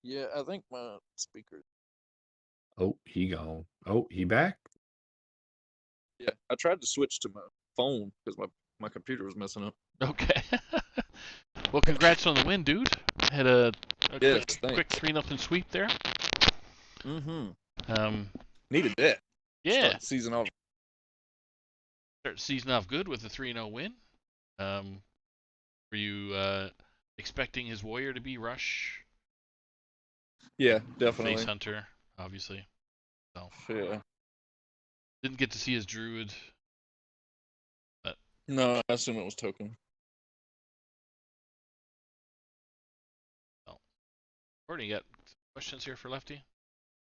Yeah, I think my speaker. Oh, he gone. Oh, he back? Yeah, I tried to switch to my phone because my computer was messing up. Okay. Well, congrats on the win, dude. Had a Yes, quick thanks. 3-0 sweep there. Mm-hmm. Needed that. Yeah. Start the season off. Start the season off good with a 3-0 win. Were you expecting his warrior to be Rush? Yeah, definitely. Face Hunter, obviously. So Yeah. didn't get to see his druid. No, I assume it was token. Courtney, you got questions here for Lefty?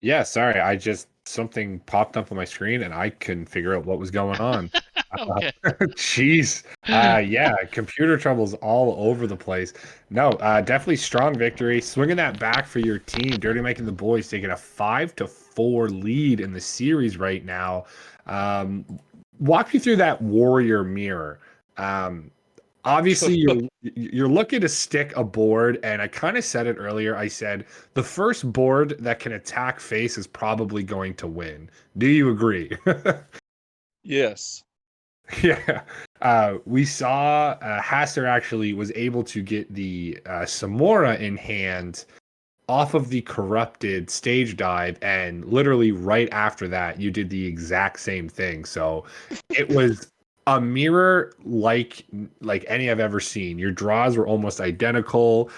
Yeah, sorry. Something popped up on my screen and I couldn't figure out what was going on. Okay. Jeez. Yeah, computer troubles all over the place. No, definitely strong victory. Swinging that back for your team. Dirty Mike and the boys taking a 5-4 lead in the series right now. Walk me through that warrior mirror. Obviously, you're looking to stick a board, and I kind of said it earlier. I said the first board that can attack face is probably going to win. Do you agree? Yes. Yeah. We saw Hasser actually was able to get the Samora in hand off of the corrupted stage dive, and literally right after that, you did the exact same thing. So it was a mirror like any I've ever seen. Your draws were almost identical.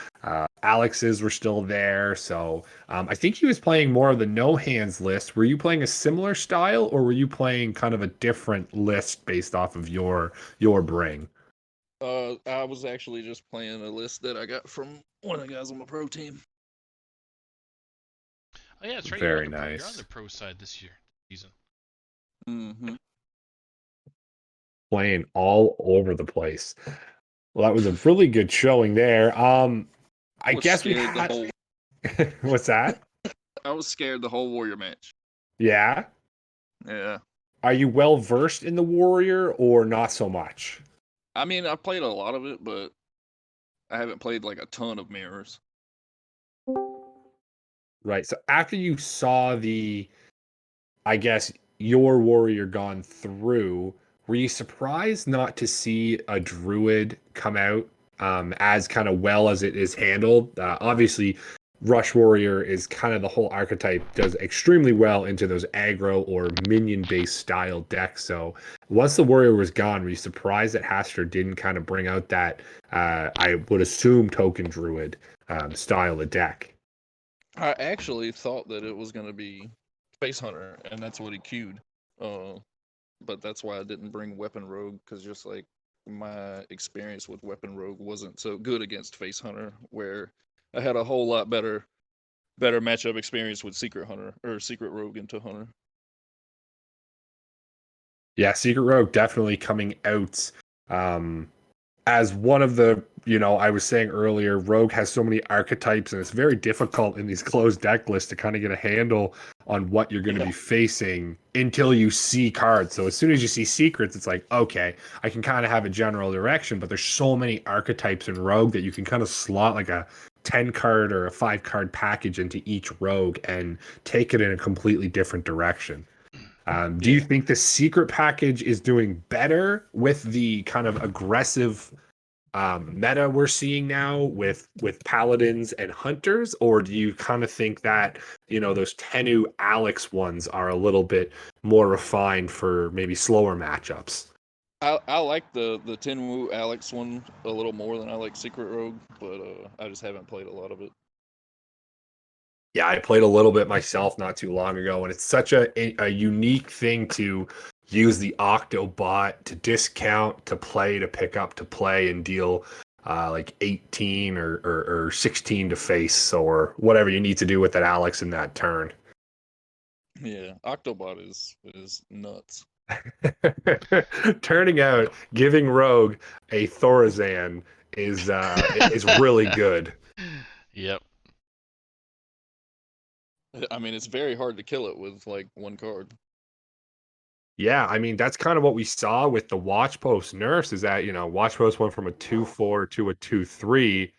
Alex's were still there. So I think he was playing more of the no hands list. Were you playing a similar style, or were you playing kind of a different list based off of your bring? I was actually just playing a list that I got from one of the guys on my pro team. Oh yeah, that's right. Very You're nice. on the pro side this season. Mm-hmm. Playing all over the place. Well, that was a really good showing there. I guess we scared the had... whole. What's that? I was scared the whole warrior match. Yeah. Yeah. Are you well versed in the warrior or not so much? I mean, I played a lot of it, but I haven't played like a ton of mirrors. Right. So after you saw I guess, your warrior gone through, were you surprised not to see a druid come out as kind of well as it is handled? Obviously, Rush Warrior is kind of the whole archetype, does extremely well into those aggro or minion-based style decks. So once the warrior was gone, were you surprised that Hastur didn't kind of bring out that, I would assume, token druid style of deck? I actually thought that it was going to be Face Hunter, and that's what he queued. but that's why I didn't bring Weapon Rogue, because just like my experience with Weapon Rogue wasn't so good against Face Hunter, where I had a whole lot better matchup experience with Secret Hunter or Secret Rogue into Hunter. Yeah, Secret Rogue definitely coming out as one of the, I was saying earlier, Rogue has so many archetypes, and it's very difficult in these closed deck lists to kind of get a handle on what you're going to be facing until you see cards. So as soon as you see secrets, it's like, okay, I can kind of have a general direction, but there's so many archetypes in Rogue that you can kind of slot like a 10 card or a 5 card package into each Rogue and take it in a completely different direction. Do you think the secret package is doing better with the kind of aggressive meta we're seeing now with paladins and hunters, or do you kind of think that those Tennu Alex ones are a little bit more refined for maybe slower matchups? I like the Tenwu Alex one a little more than I like Secret Rogue, but I just haven't played a lot of it. Yeah, I played a little bit myself not too long ago, and it's such a unique thing to use the Octobot to discount, to play, to pick up, to play, and deal like 18 or 16 to face, or whatever you need to do with that Alex in that turn. Yeah, Octobot is nuts. Turning out, giving Rogue a Thorazan is really good. Yep. I mean, it's very hard to kill it with like one card. Yeah, I mean, that's kind of what we saw with the Watch Post Nurse, is that, Watch Post went from a 2/4 to a 2/3.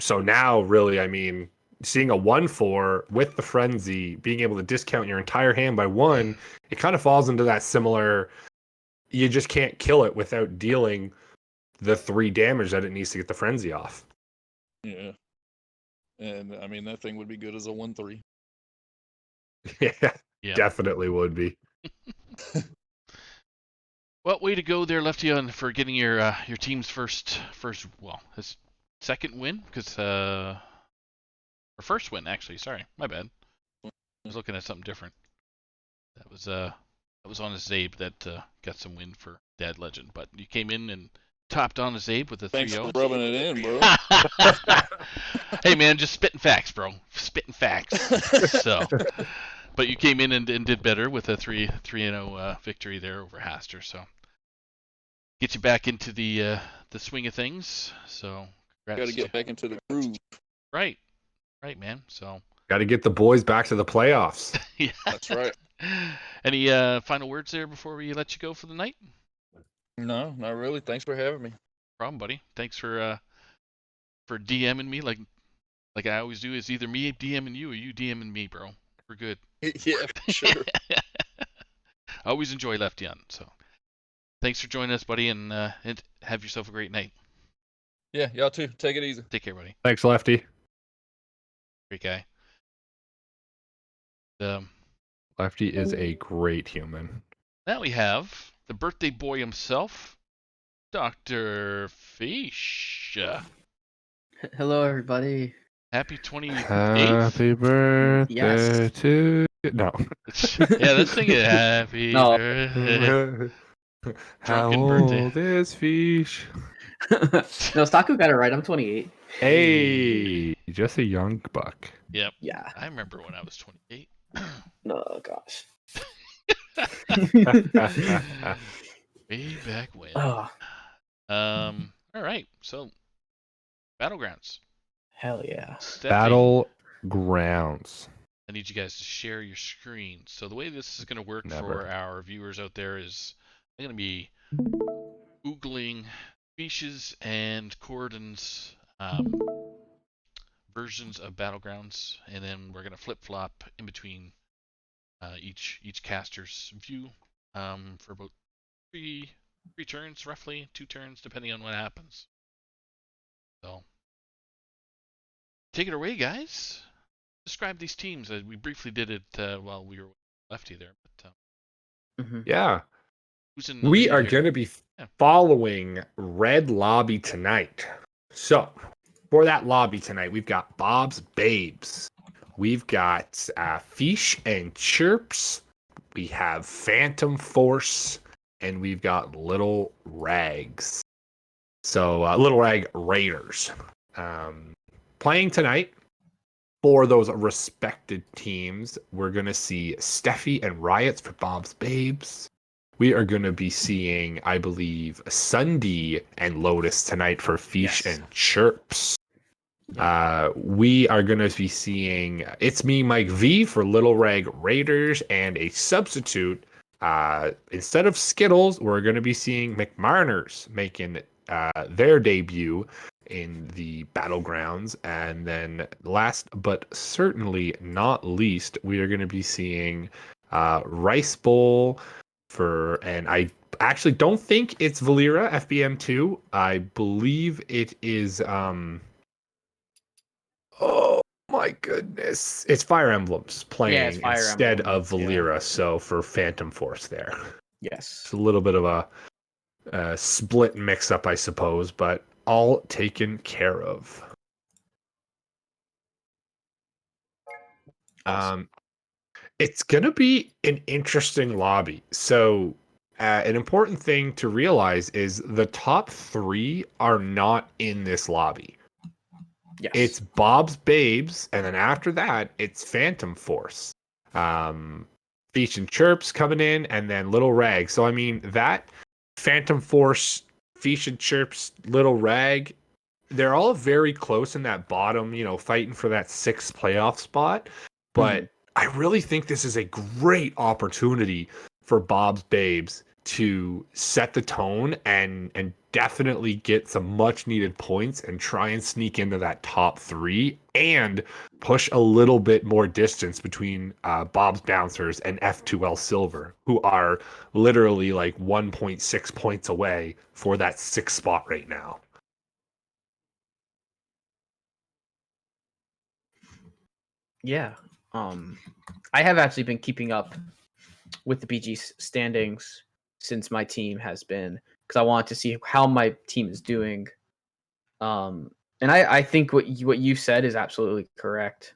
So now, really, I mean, seeing a 1/4 with the Frenzy, being able to discount your entire hand by 1, it kind of falls into that similar, you just can't kill it without dealing the 3 damage that it needs to get the Frenzy off. Yeah. And I mean, that thing would be good as a 1/3. Yeah, definitely would be. Well, way to go there, Lefty, on for getting your team's first his second win, because or first win actually. Sorry, my bad. I was looking at something different. That was on a Zabe that got some win for Dad Legend, but you came in and topped on a Zabe with a 3-0. Thanks for rubbing it in, bro. Hey man, just spitting facts, bro. Spitting facts. So, but you came in and did better with a 3-0 victory there over Haster. So, get you back into the swing of things. So, Got to get back into the groove. Right, man. So, got to get the boys back to the playoffs. Yeah, that's right. Any final words there before we let you go for the night? No, not really. Thanks for having me. No problem, buddy. Thanks for DMing me like I always do. It's either me DMing you or you DMing me, bro. We're good. Yeah, for sure. I always enjoy Lefty on. So, thanks for joining us, buddy, and have yourself a great night. Yeah, y'all too. Take it easy. Take care, buddy. Thanks, Lefty. Great guy. Lefty is a great human. Now we have the birthday boy himself, Dr. Fish. Hello, everybody. Happy 28th. Happy birthday to you. No. Yeah, let's sing it. Happy No. birthday. How Drunken old birthday. is Fish? No, Staku got it right. I'm 28. Hey, just a young buck. Yep. Yeah. I remember when I was 28. No, gosh. Way back when. Oh, All right. So, Battlegrounds. hell yeah. Battlegrounds. I need you guys to share your screen. So the way this is going to work Never. for our viewers out there is I'm going to be Googling Fishes and Corden's versions of Battlegrounds, and then we're going to flip-flop in between each caster's view for about three turns, roughly 2 turns, depending on what happens. So, take it away, guys. Describe these teams. We briefly did it while we were with Lefty there, but Yeah. who's in the We lead are here? going to be Yeah. following Red Lobby tonight. So, for that lobby tonight, we've got Bob's Babes. We've got Fish and Chirps. we have Phantom Force, and we've got Little Rags. So, Little Rag Raiders. Playing tonight for those respected teams, we're going to see Steffi and Riots for Bob's Babes. We are going to be seeing, I believe, Sunday and Lotus tonight for Fish and Chirps. We are going to be seeing It's Me, Mike V for Little Rag Raiders, and a substitute. Instead of Skittles, we're going to be seeing McMarners making their debut in the battlegrounds. And then last but certainly not least, we are going to be seeing Rice Bowl and I actually don't think it's Valera FBM2. I believe it is oh my goodness, it's Fire Emblems playing it's Fire instead Emblem, of Valera. So for Phantom Force there, Yes. it's a little bit of a split mix up, I suppose, but all taken care of. Awesome. It's going to be an interesting lobby. So, an important thing to realize is the top 3 are not in this lobby. Yes. It's Bob's Babes, and then after that, it's Phantom Force. Feast and Chirps coming in, and then Little Rag. So, I mean, that Phantom Force, Feast and Chirps, Little Rag, they're all very close in that bottom, fighting for that 6th playoff spot. But I really think this is a great opportunity for Bob's Babes to set the tone and definitely get some much needed points and try and sneak into that top 3 and push a little bit more distance between Bob's Bouncers and F2L Silver, who are literally like 1.6 points away for that 6th spot right now. Yeah. I have actually been keeping up with the BG standings since my team has been, because I want to see how my team is doing. And I think what you said is absolutely correct.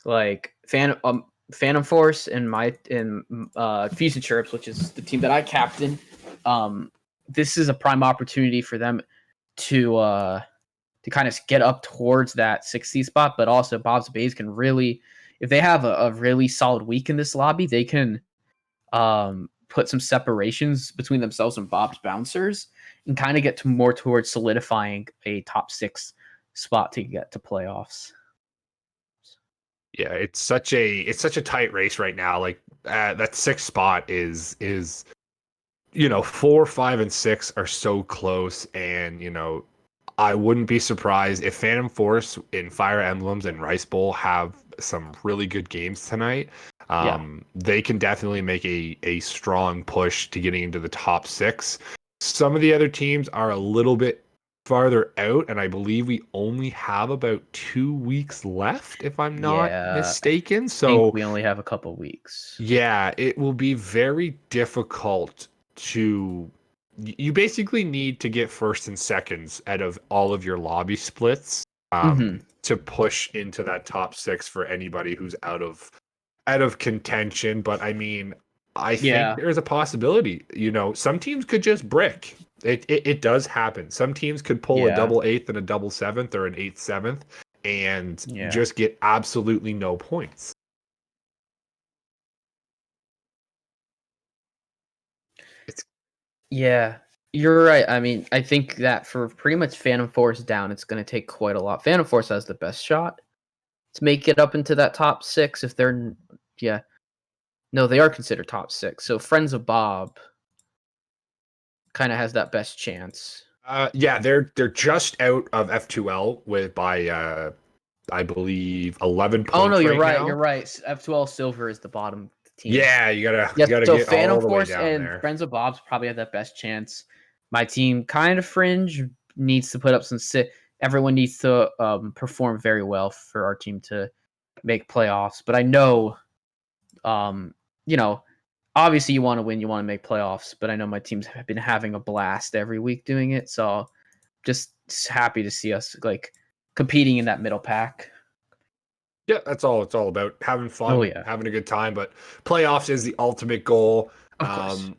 Like Phantom Force and Feast and Chirps, which is the team that I captain. This is a prime opportunity for them to kind of get up towards that 60 spot, but also Bob's Babes can really, if they have a really solid week in this lobby, they can put some separations between themselves and Bob's Bouncers and kind of get more towards solidifying a top 6 spot to get to playoffs. Yeah, it's such a tight race right now. Like that 6th spot is 4, 5, and 6 are so close, and I wouldn't be surprised if Phantom Force in Fire Emblems and Rice Bowl have some really good games tonight. They can definitely make a strong push to getting into the top 6. Some of the other teams are a little bit farther out, and I believe we only have about 2 weeks left, if I'm not mistaken. So I think we only have a couple weeks. Yeah, it will be very difficult to. You basically need to get 1st and 2nds out of all of your lobby splits to push into that top 6 for anybody who's out of contention. But I mean, I think there's a possibility. Some teams could just brick. It does happen. Some teams could pull a double 8th and a double 7th or an 8th 7th and just get absolutely no points. Yeah, you're right. I mean, I think that for pretty much Phantom Force down, it's going to take quite a lot. Phantom Force has the best shot to make it up into that top 6 if they're, no, they are considered top 6. So Friends of Bob kind of has that best chance. They're just out of F2L by I believe 11 points. Oh no, you're right right. now. You're right. F2L Silver is the bottom team. Yeah, you gotta so get Phantom all the Force way down and there. Friends of Bob's probably have that best chance. My team kind of fringe, needs to put up some everyone needs to perform very well for our team to make playoffs. But I know obviously you want to win, you want to make playoffs, but I know my teams have been having a blast every week doing it. So just happy to see us like competing in that middle pack. Yeah, that's all it's all about. Having fun, Oh, yeah. having a good time. But playoffs is the ultimate goal. Of course.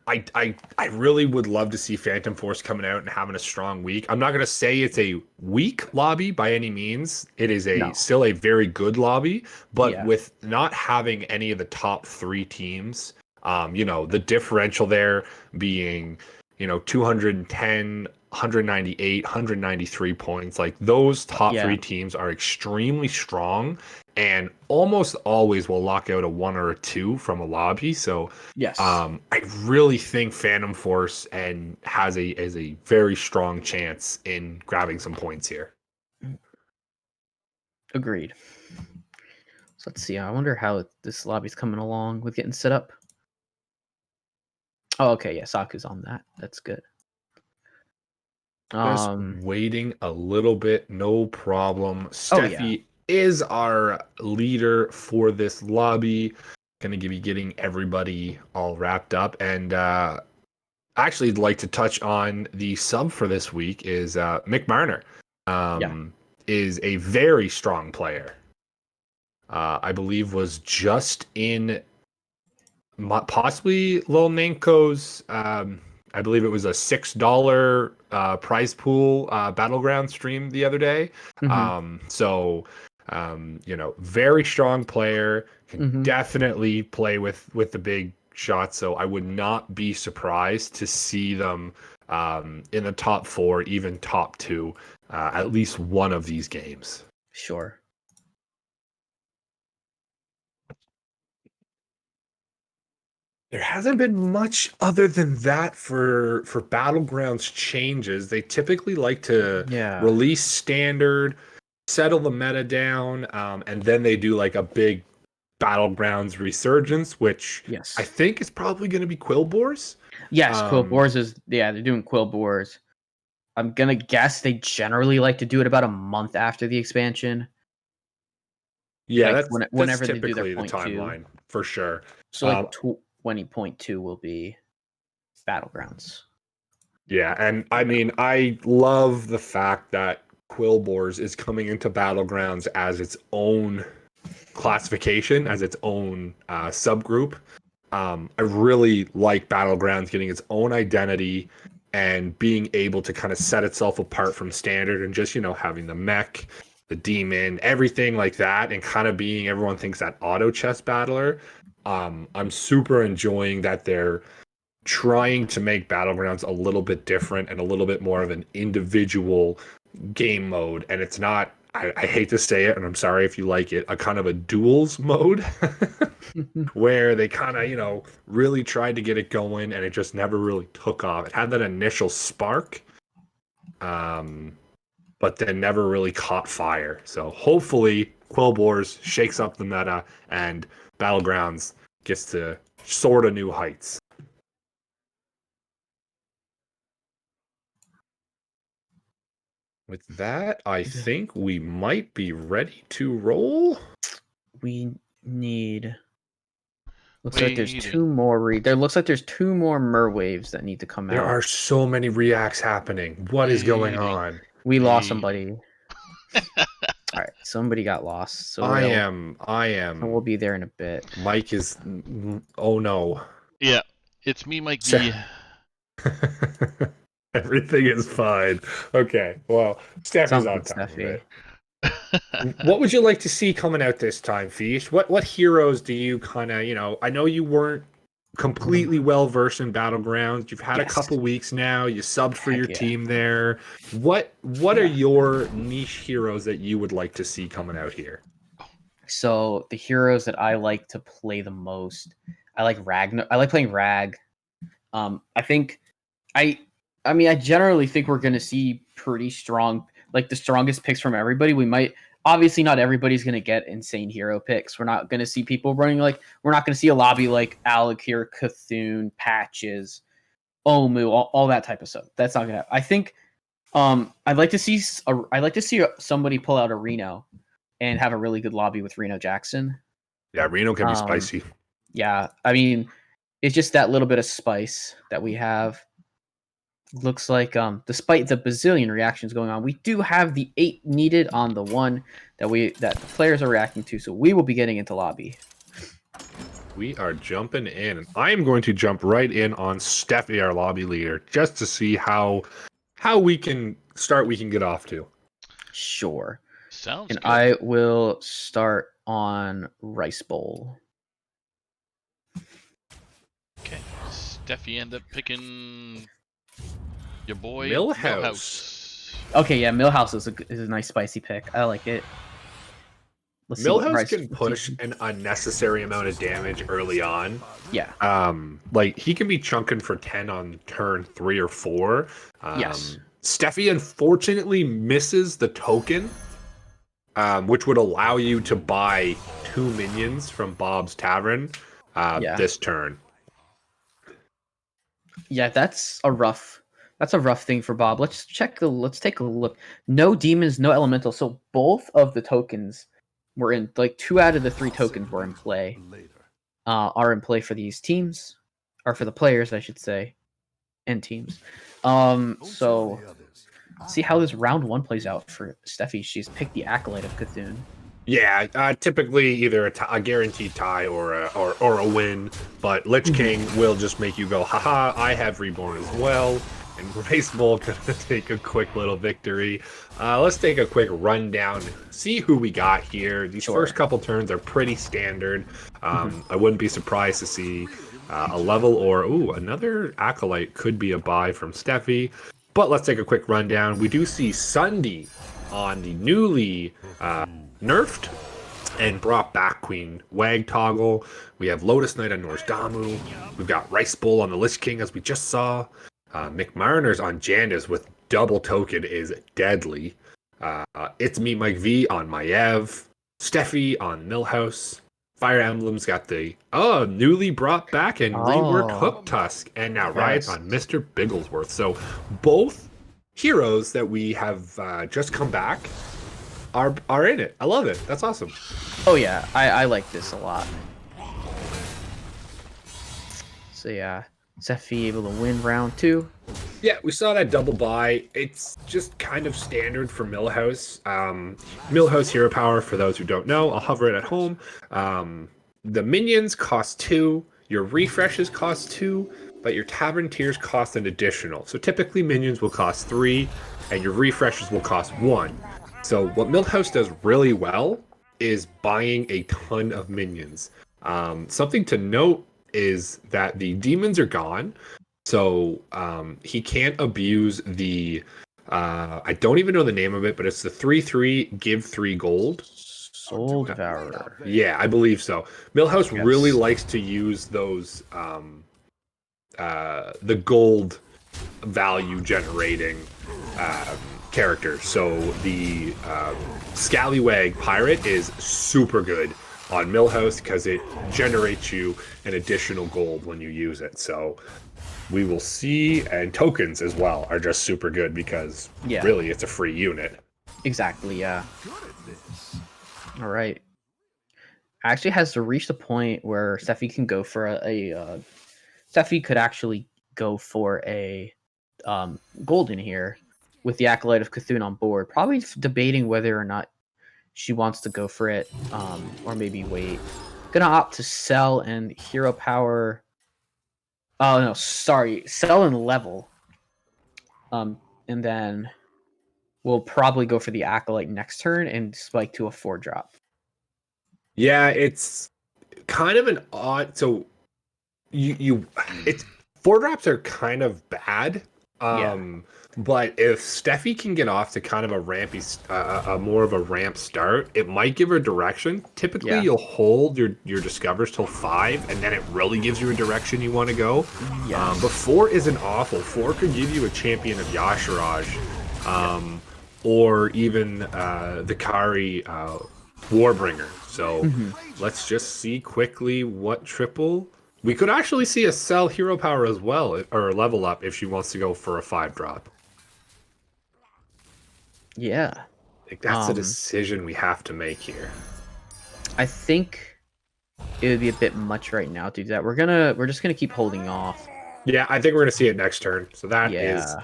I really would love to see Phantom Force coming out and having a strong week. I'm not gonna say it's a weak lobby by any means. It is No. still a very good lobby, but Yeah. with not having any of the top 3 teams, the differential there being, 210, 198, 193 points. Like those top Yeah. 3 teams are extremely strong and almost always will lock out a 1 or a 2 from a lobby. So Yes. I really think Phantom Force has a very strong chance in grabbing some points here. Agreed. So let's see. I wonder how this lobby's coming along with getting set up. Oh, okay. Yeah, Saku's on that. That's good. Just waiting a little bit, no problem. Steffi is our leader for this lobby. Gonna be getting everybody all wrapped up, and actually like to touch on the sub for this week is Mick Marner. Is a very strong player. I believe was just in possibly Lil Nanko's. I believe it was a $6 prize pool battleground stream the other day. So very strong player, can definitely play with the big shots. So I would not be surprised to see them in the top 4, even top 2, at least one of these games. Sure. There hasn't been much other than that for Battlegrounds changes. They typically like to release standard, settle the meta down, and then they do like a big Battlegrounds resurgence, which I think is probably going to be Quillboars. Yes, Quillboars is they're doing Quillboars. I'm gonna guess they generally like to do it about a month after the expansion. Yeah, like that's whenever they do typically their the point timeline for sure. So like 20.2 will be Battlegrounds. Yeah, and I mean, I love the fact that Quillboars is coming into Battlegrounds as its own classification, as its own subgroup. I really like Battlegrounds getting its own identity and being able to kind of set itself apart from standard and just, having the mech, the demon, everything like that, and kind of being, everyone thinks that auto chess battler. I'm super enjoying that they're trying to make Battlegrounds a little bit different and a little bit more of an individual game mode. And it's not, I hate to say it, and I'm sorry if you like it, a kind of a duels mode where they kind of, really tried to get it going and it just never really took off. It had that initial spark, but then never really caught fire. So hopefully Quillboars shakes up the meta and Battlegrounds gets to soar to new heights. With that, I think we might be ready to roll. We need. Looks like there's 2 more. There looks like there's 2 more Merwaves that need to come out. There are so many reacts happening. What is going on? We lost somebody. All right, somebody got lost. So I am. We'll be there in a bit. Mike is. Oh no. Yeah, it's me, Mike G. Everything is fine. Okay. Well, Steffi's on top of it. What would you like to see coming out this time, Fish? What heroes do you kind of, I know you weren't completely well versed in Battlegrounds. You've had a couple weeks now. You subbed for your team there. What are your niche heroes that you would like to see coming out here? So the heroes that I like to play the most, I like Ragnar. I like playing Rag. I generally think we're going to see pretty strong, like the strongest picks from everybody. We might, obviously not everybody's going to get insane hero picks. We're not going to see people running we're not going to see a lobby like Alakir, Cthulhu, Patches, Omu, all that type of stuff. That's not going to happen. I think I'd like to see somebody pull out a Reno and have a really good lobby with Reno Jackson. Yeah, Reno can be spicy. Yeah, I mean, it's just that little bit of spice that we have. looks like despite the bazillion reactions going on, we do have the 8 needed on the one that the players are reacting to. So we will be getting into lobby. We are jumping in, and I am going to jump right in on Steffi, our lobby leader, just to see how we can get off to. Sure. Sounds And good. I will start on Rice Bowl. Okay. Steffi end up picking your boy Millhouse. Okay, yeah, Millhouse is a nice spicy pick. I like it. Let's see what Millhouse Rice- can push an unnecessary amount of damage early on. Yeah. Like he can be chunking for 10 on turn 3 or 4. Yes. Steffi unfortunately misses the token, which would allow you to buy 2 minions from Bob's Tavern this turn. Yeah, that's a rough thing for Bob. Let's take a look. No demons, no elemental. So both of the tokens were in, like 2 out of the 3 tokens were in play. Are in play for these teams, or for the players, I should say, and teams. So see how this round 1 plays out for Steffi. She's picked the Acolyte of Cthulhu. Yeah, typically either a guaranteed tie or a win, but Lich King will just make you go, haha, I have Reborn as well, and Rice Bowl gonna take a quick little victory. Let's take a quick rundown, see who we got here. These first couple turns are pretty standard. I wouldn't be surprised to see a level or, another Acolyte could be a buy from Steffi, but let's take a quick rundown. We do see Sunday on the newly nerfed and brought back Queen Wag toggle. We have Lotus Knight on Norsdamu. We've got Rice Bowl on the Lich King, as we just saw. McMariners on Jandis with double token is deadly. It's Me Mike V on Maiev. Steffi on Millhouse. Fire Emblem's got the newly brought back and reworked Hook Tusk, and now Riot's on Mr. Bigglesworth. So both heroes that we have just come back are in it. I love it. That's awesome. Oh yeah, I like this a lot. So yeah, Steffi able to win round 2. Yeah, we saw that double buy. It's just kind of standard for Millhouse. Millhouse hero power, for those who don't know, I'll hover it at home. The minions cost 2, your refreshes cost 2, but your tavern tiers cost an additional. So typically minions will cost 3, and your refreshes will cost 1. So what Millhouse does really well is buying a ton of minions. Something to note is that the demons are gone, so he can't abuse the I don't even know the name of it, but it's the 3/3 give 3 gold. Soul Devourer. Yeah, I believe so. Millhouse really likes to use those the gold value generating characters. So the Scallywag Pirate is super good on Millhouse because it generates you an additional gold when you use it. So we will see, and tokens as well are just super good because really it's a free unit. Exactly, yeah. All right. Actually has to reach the point where Steffi can go for Steffi could actually go for a golden here with the Acolyte of Cthulhu on board. Probably debating whether or not she wants to go for it, or maybe wait. Gonna opt to sell and hero power. Oh no, sorry, sell and level. And then we'll probably go for the Acolyte next turn and spike to a 4-drop. Yeah, it's kind of an odd. So it's 4-drops are kind of bad. But if Steffi can get off to kind of a rampy, more of a ramp start, it might give her direction. Typically, you'll hold your discovers till 5, and then it really gives you a direction you want to go. But 4 isn't awful. 4 could give you a champion of Yasharaj, or even the Kari Warbringer. So let's just see quickly what triple. We could actually see a sell hero power as well, or level up if she wants to go for a 5-drop. Yeah. Like that's a decision we have to make here. I think it would be a bit much right now to do that. We're just gonna keep holding off. Yeah, I think we're going to see it next turn. So that is Yeah,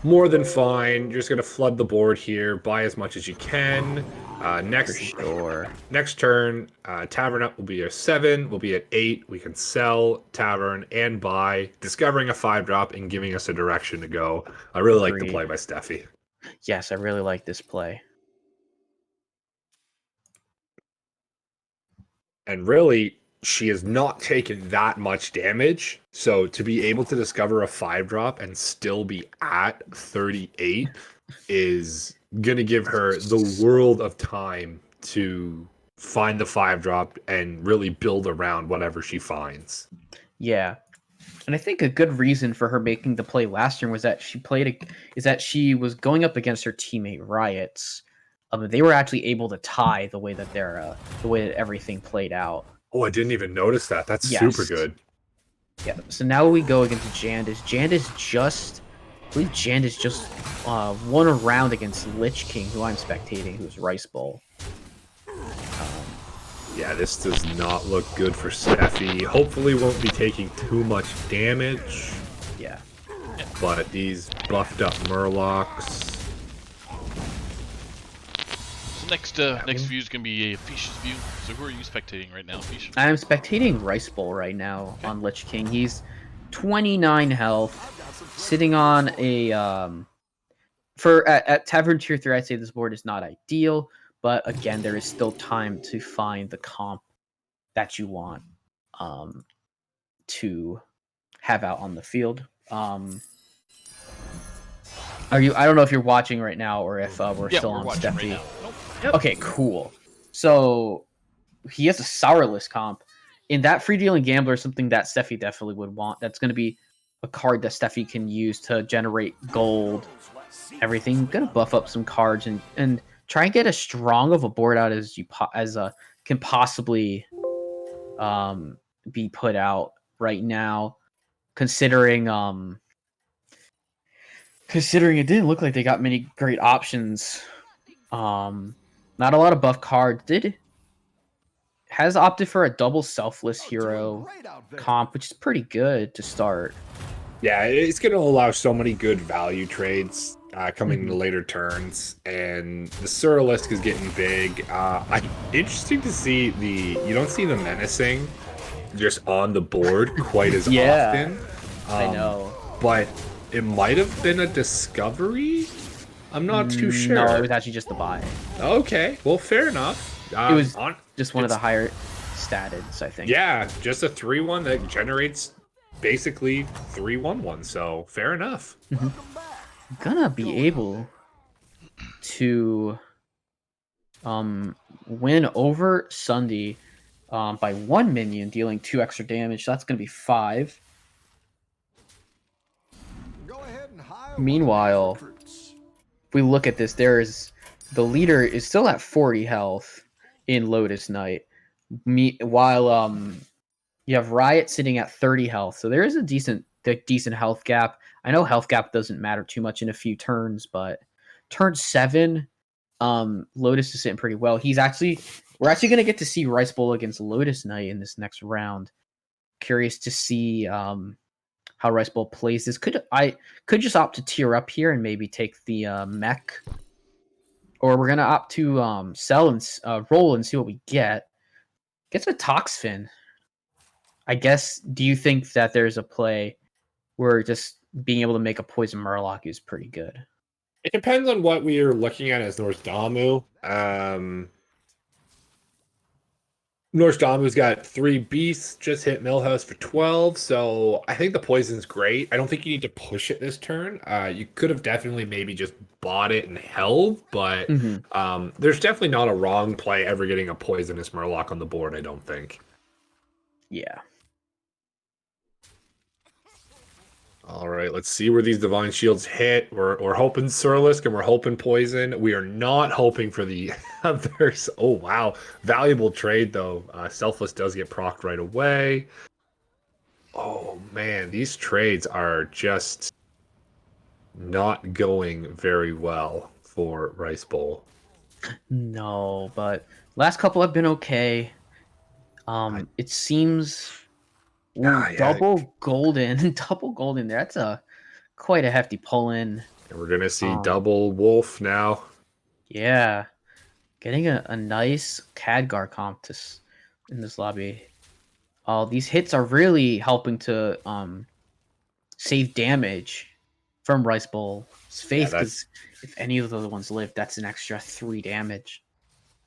more than fine. You're just going to flood the board here, buy as much as you can. for Next sure. next turn, Tavern Up will be at 7. We'll be at 8. We can sell Tavern and buy, discovering a 5-drop and giving us a direction to go. I really like the Agreed. play by Steffi. Yes, I really like this play. And really, she has not taken that much damage. So to be able to discover a 5-drop and still be at 38 is going to give her the world of time to find the 5-drop and really build around whatever she finds. Yeah. And I think a good reason for her making the play last turn was that she was going up against her teammate Riots. They were actually able to tie the way that the way that everything played out. Oh, I didn't even notice that. That's Yes. super good. Yeah. So now we go against Jandis. I believe Jandis just won a round against Lich King, who I'm spectating, who's Rice Bowl. Yeah, this does not look good for Steffi. Hopefully won't be taking too much damage. Yeah. But these buffed up Murlocs. So next view is gonna be a Fisha's view. So who are you spectating right now, Fisha? I'm spectating Rice Bowl right now on Lich King. He's 29 health, sitting on a at Tavern Tier 3. I'd say this board is not ideal, but again, there is still time to find the comp that you want to have out on the field. I don't know if you're watching right now or if we're still we're on watching Steffi. right now. Nope. Okay, cool. So he has a Sourless comp. In that free dealing gambler is something that Steffi definitely would want. That's going to be a card that Steffi can use to generate gold, everything. Gonna buff up some cards and try and get as strong of a board out as can possibly be put out right now. Considering it didn't look like they got many great options. Not a lot of buff cards. Has opted for a double selfless hero comp, which is pretty good to start. Yeah, it's going to allow so many good value trades coming in the later turns, and the Surlisk is getting big. Interesting to see you don't see the menacing just on the board quite as often. I know. But it might have been a discovery? I'm not too sure. No, it was actually just the buy. Okay, well, fair enough. It was just one of the higher stateds, I think. Yeah, just a 3-1 that generates basically 3/1/1, so fair enough. Gonna be able to win over Sunday by 1 minion, dealing 2 extra damage. So that's gonna be 5. Meanwhile, if we look at this, the leader is still at 40 health in Lotus Knight, while you have Riot sitting at 30 health. So there is a decent health gap. I know health gap doesn't matter too much in a few turns, but turn 7, Lotus is sitting pretty well. We're actually going to get to see Rice Bowl against Lotus Knight in this next round. Curious to see how Rice Bowl plays this. I could just opt to tier up here and maybe take the mech, or we're gonna opt to sell and roll and see what we get. Gets a Toxfin. I guess. Do you think that there's a play where just being able to make a poison Murloc is pretty good? It depends on what we are looking at as Norsdamu. Norsdamu's got 3 beasts, just hit Millhouse for 12, so I think the poison's great. I don't think you need to push it this turn. You could have definitely maybe just bought it and held, but there's definitely not a wrong play ever getting a poisonous Murloc on the board, I don't think. Yeah. All right, let's see where these Divine Shields hit. We're hoping Surlisk and we're hoping Poison. We are not hoping for the others. Oh, wow. Valuable trade, though. Selfless does get procced right away. Oh, man. These trades are just not going very well for Rice Bowl. No, but last couple have been okay. It seems Ooh, Yeah. double golden, double golden there. That's quite a hefty pull in. And we're gonna see Um, double wolf now. Yeah, getting a nice Khadgar comp in this lobby. Oh, these hits are really helping to save damage from Rice Bowl's face, that's- because if any of the other ones live, that's an extra 3 damage.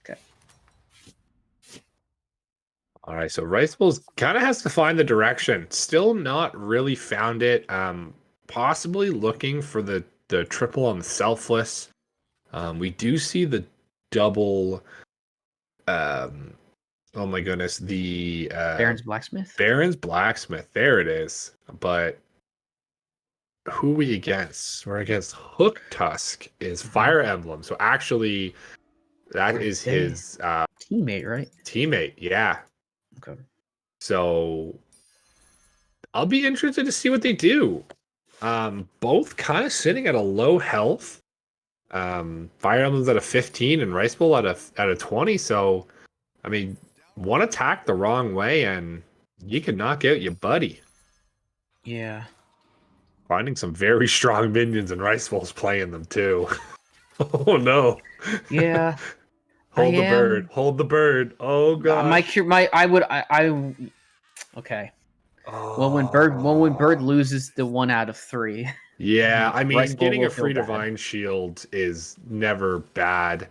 Okay. All right, so Rice Bowls kind of has to find the direction. Still not really found it. Possibly looking for the triple on the selfless. We do see the double. Oh my goodness, the Baron's Blacksmith. Baron's Blacksmith. There it is. But who are we against? We're against Hook Tusk. Is Fire Emblem. So actually, that is his Teammate, right? teammate. Yeah. Okay. So I'll be interested to see what they do. Both kind of sitting at a low health. Fire Emblem's at a 15 and Rice Bowl at a 20. So, I mean, one attack the wrong way and you can knock out your buddy. Yeah. Finding some very strong minions and Rice Bowl's playing them too. Oh no! Yeah. Hold I the am- bird. Hold the bird. Oh god. Okay. Well, when Bird loses the 1 out of 3. Yeah, I mean, Rice Bowl getting will a free feel bad. divine shield is never bad.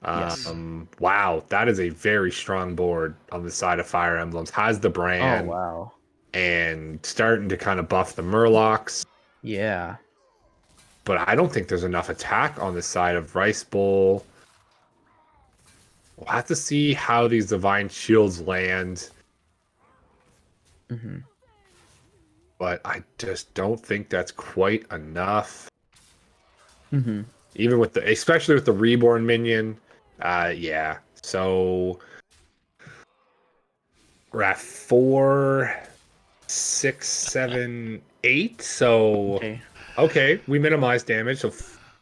Yes. Wow, that is a very strong board on the side of Fire Emblems. Has the brand Oh wow. and starting to kind of buff the Murlocs, Yeah. but I don't think there's enough attack on the side of Rice Bowl. We'll have to see how these divine shields land, Hmm. but I just don't think that's quite enough. Hmm. Even with especially with the reborn minion. Yeah. So we're at 4, 6, 7, 8. So okay, we minimize damage. So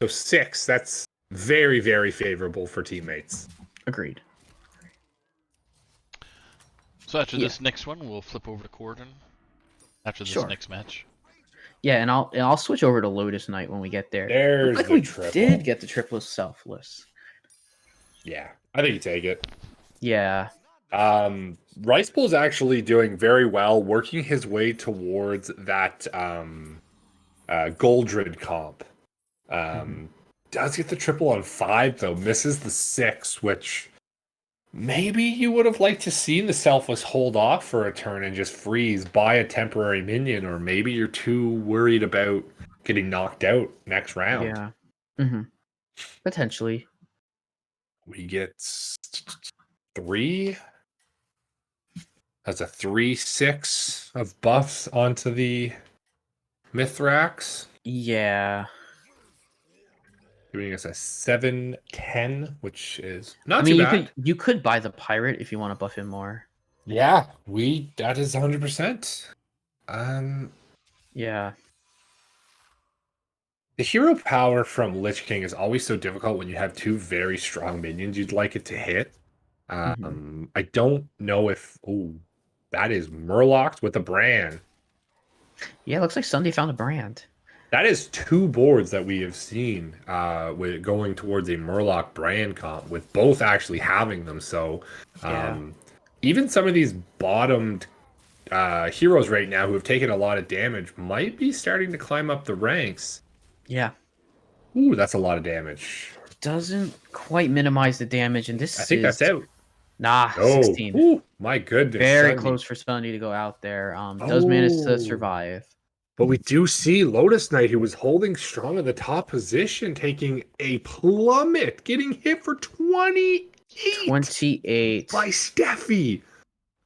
6. That's very, very favorable for teammates. Agreed. So after Yeah. this next one, we'll flip over to Corden. After this Sure. next match. Yeah, and I'll switch over to Lotus Knight when we get there. There's Looks like the we triple. did get the triple selfless. Yeah, I think you take it. Yeah. Rice Bowl's actually doing very well, working his way towards that Goldred comp. Does get the triple on 5 though, misses the 6, which maybe you would have liked to seen the selfless hold off for a turn and just freeze, buy a temporary minion, or maybe you're too worried about getting knocked out next round. Yeah. Hmm. Potentially. We get 3. That's a 3/6 of buffs onto the Mithrax, Yeah. giving us a 7/10, which is not I mean, too you bad. could buy the pirate if you want to buff him more. Yeah, that is 100%. Yeah. The hero power from Lich King is always so difficult when you have 2 very strong minions you'd like it to hit. I don't know if that is Murlocs with a brand. Yeah, it looks like Sunday found a brand. That is 2 boards that we have seen with going towards a Murloc brand comp, with both actually having them. So even some of these bottomed heroes right now who have taken a lot of damage might be starting to climb up the ranks. Yeah. Ooh, that's a lot of damage. Doesn't quite minimize the damage, and this I think that's out. Nah, Oh, 16. ooh, my goodness. Very Sunny. close for Sunday to go out there. Does manage Oh. to survive. But we do see Lotus Knight, who was holding strong in the top position, taking a plummet, getting hit for 28 28. by Steffi.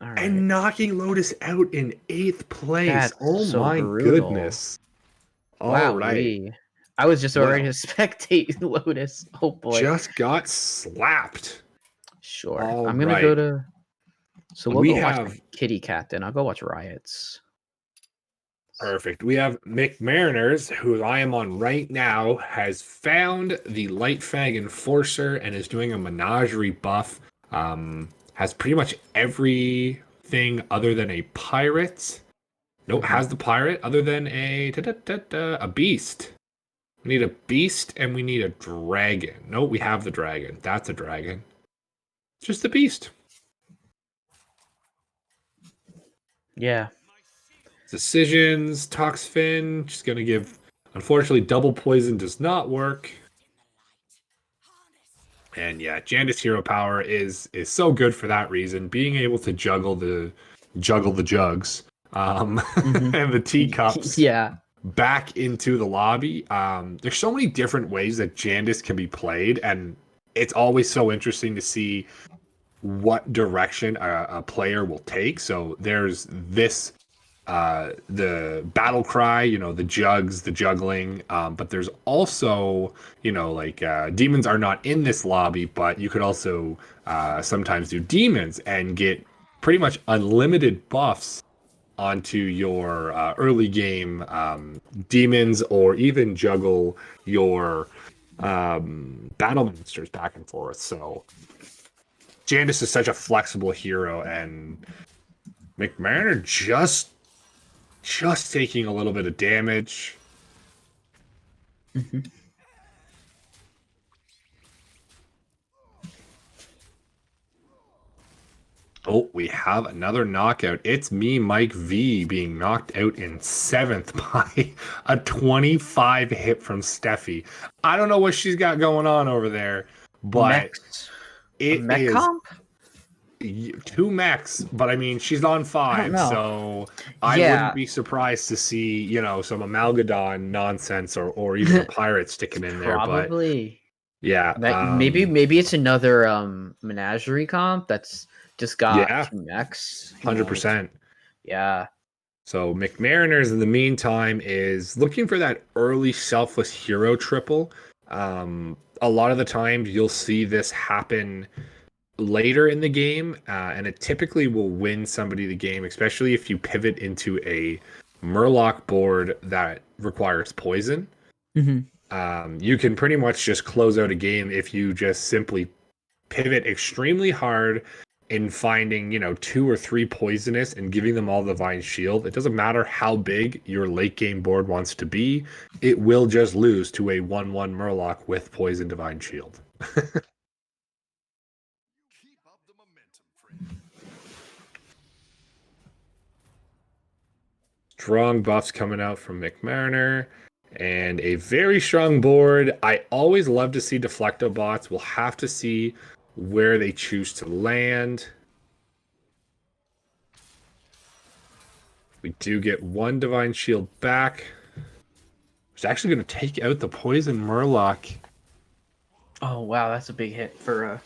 All right. And knocking Lotus out in 8th place. That's oh so my brutal. goodness. Wow. All right. I was just already Wow. to spectate Lotus. Oh boy. Just got slapped. Sure. All I'm gonna right. go to. So we'll We go watch have- Kitty Cat. Then I'll go watch Riots. Perfect. We have Mick Mariners, who I am on right now, has found the Lightfang Enforcer and is doing a menagerie buff. Has pretty much everything other than a pirate. Nope, has the pirate other than a beast. We need a beast and we need a dragon. Nope, we have the dragon. That's a dragon. It's just the beast. Yeah. Decisions, Toxfin, just gonna give. Unfortunately, double poison does not work. And yeah, Janda's hero power is so good for that reason. Being able to juggle the jugs, Mhm. and the teacups, Yeah. back into the lobby. There's so many different ways that Jandis can be played, and it's always so interesting to see what direction a player will take. So there's this, the battle cry, the jugs, the juggling, but there's also, like demons are not in this lobby, but you could also sometimes do demons and get pretty much unlimited buffs onto your early game demons, or even juggle your battle monsters back and forth. So Jandis is such a flexible hero, and McMariner just taking a little bit of damage. Mhm. Oh, we have another knockout. It's me, Mike V, being knocked out in 7th by a 25 hit from Steffi. I don't know what she's got going on over there, but Mechs. A it mech is comp? 2 mechs. But I mean, she's on 5, know. so I Yeah. wouldn't be surprised to see, some Amalgadon nonsense, or even a pirate sticking in there. But Probably. yeah, Maybe it's another menagerie comp that's just got Yeah. 2 mechs. 100%. Yeah. So McMariners, in the meantime, is looking for that early selfless hero triple. A lot of the times you'll see this happen later in the game, and it typically will win somebody the game, especially if you pivot into a Murloc board that requires poison. Mm-hmm. You can pretty much just close out a game if you just simply pivot extremely hard in finding, 2 or 3 poisonous and giving them all divine shield. It doesn't matter how big your late game board wants to be, it will just lose to a 1/1 Murloc with poison divine shield. Keep up the momentum, friend. Strong buffs coming out from McMariner, and a very strong board. I always love to see Deflecto bots. We'll have to see where they choose to land. We do get 1 divine shield back. It's actually going to take out the poison Murloc. Oh wow, that's a big hit for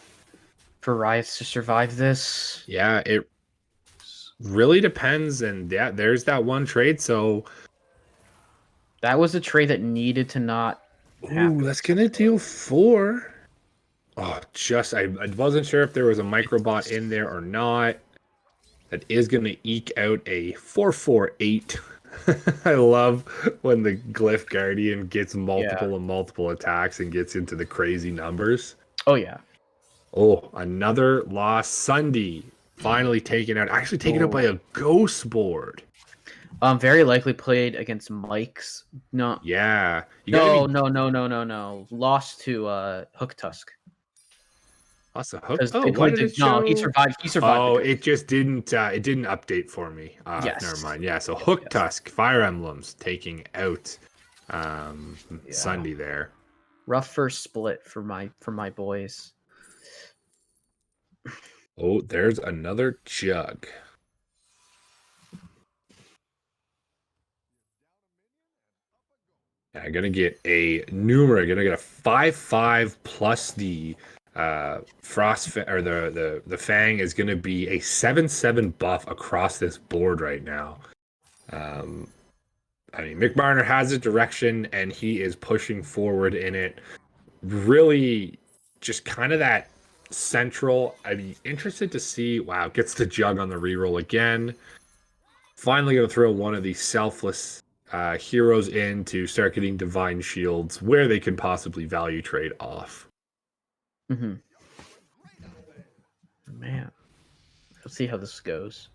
Riots to survive this. Yeah, it really depends, and yeah, there's that one trade. So That was a trade that needed to not happen. that's gonna deal 4. Oh, I wasn't sure if there was a microbot in there or not. That is gonna eke out a 4/4/8. I love when the Glyph Guardian gets multiple attacks and gets into the crazy numbers. Oh yeah. Oh, another loss. Sunday finally taken out. Actually taken out by a ghost board. Very likely played against Mike's. No. Yeah. You gotta No. Lost to Hook Tusk. Lost a hook. 'Cause Oh, they why played did it no, he show? survived. He survived. Oh, the ghost. it just didn't. It didn't update for me. Yes. Never mind. Yeah. So Hook Tusk, Fire Emblems taking out Sunday there. Rough first split for my boys. Oh, there's another jug. I'm gonna get a numer. Gonna get a 5/5 plus the frost or the fang is gonna be a 7/7 buff across this board right now. I mean, McMarner has a direction and he is pushing forward in it. Really, just kind of that central. I'd be interested to see. Wow, gets the jug on the reroll again. Finally, gonna throw one of these selfless heroes in to start getting divine shields where they can possibly value trade off. Mm-hmm. Man, let's see how this goes.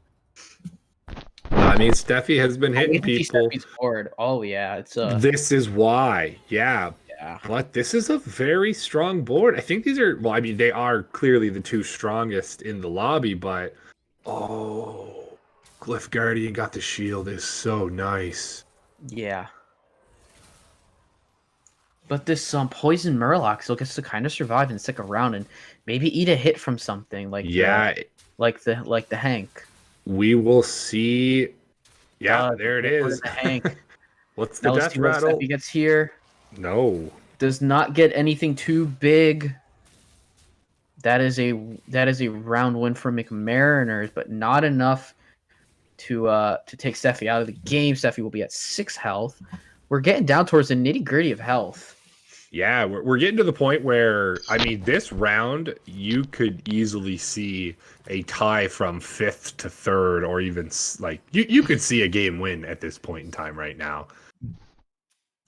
I mean, Steffi has been hitting Wait till people. Steffi's board. Oh yeah, it's This is why. Yeah. yeah. But this is a very strong board. I think these are, well, I mean, they are clearly the two strongest in the lobby, but oh, Glyph Guardian got the shield is so nice. Yeah. But this poison Murloc still gets to kind of survive and stick around and maybe eat a hit from something like Yeah, like the Hank. we will see. Yeah, there it Where's is. the Hank. What's the Now let's death see what rattle? Steffi gets here. No. Does not get anything too big. That is a round win for McMariners, but not enough to take Steffi out of the game. Steffi will be at 6 health. We're getting down towards the nitty gritty of health. Yeah, we're getting to the point where, I mean, this round, you could easily see a tie from 5th to 3rd, or even, like, you could see a game win at this point in time right now.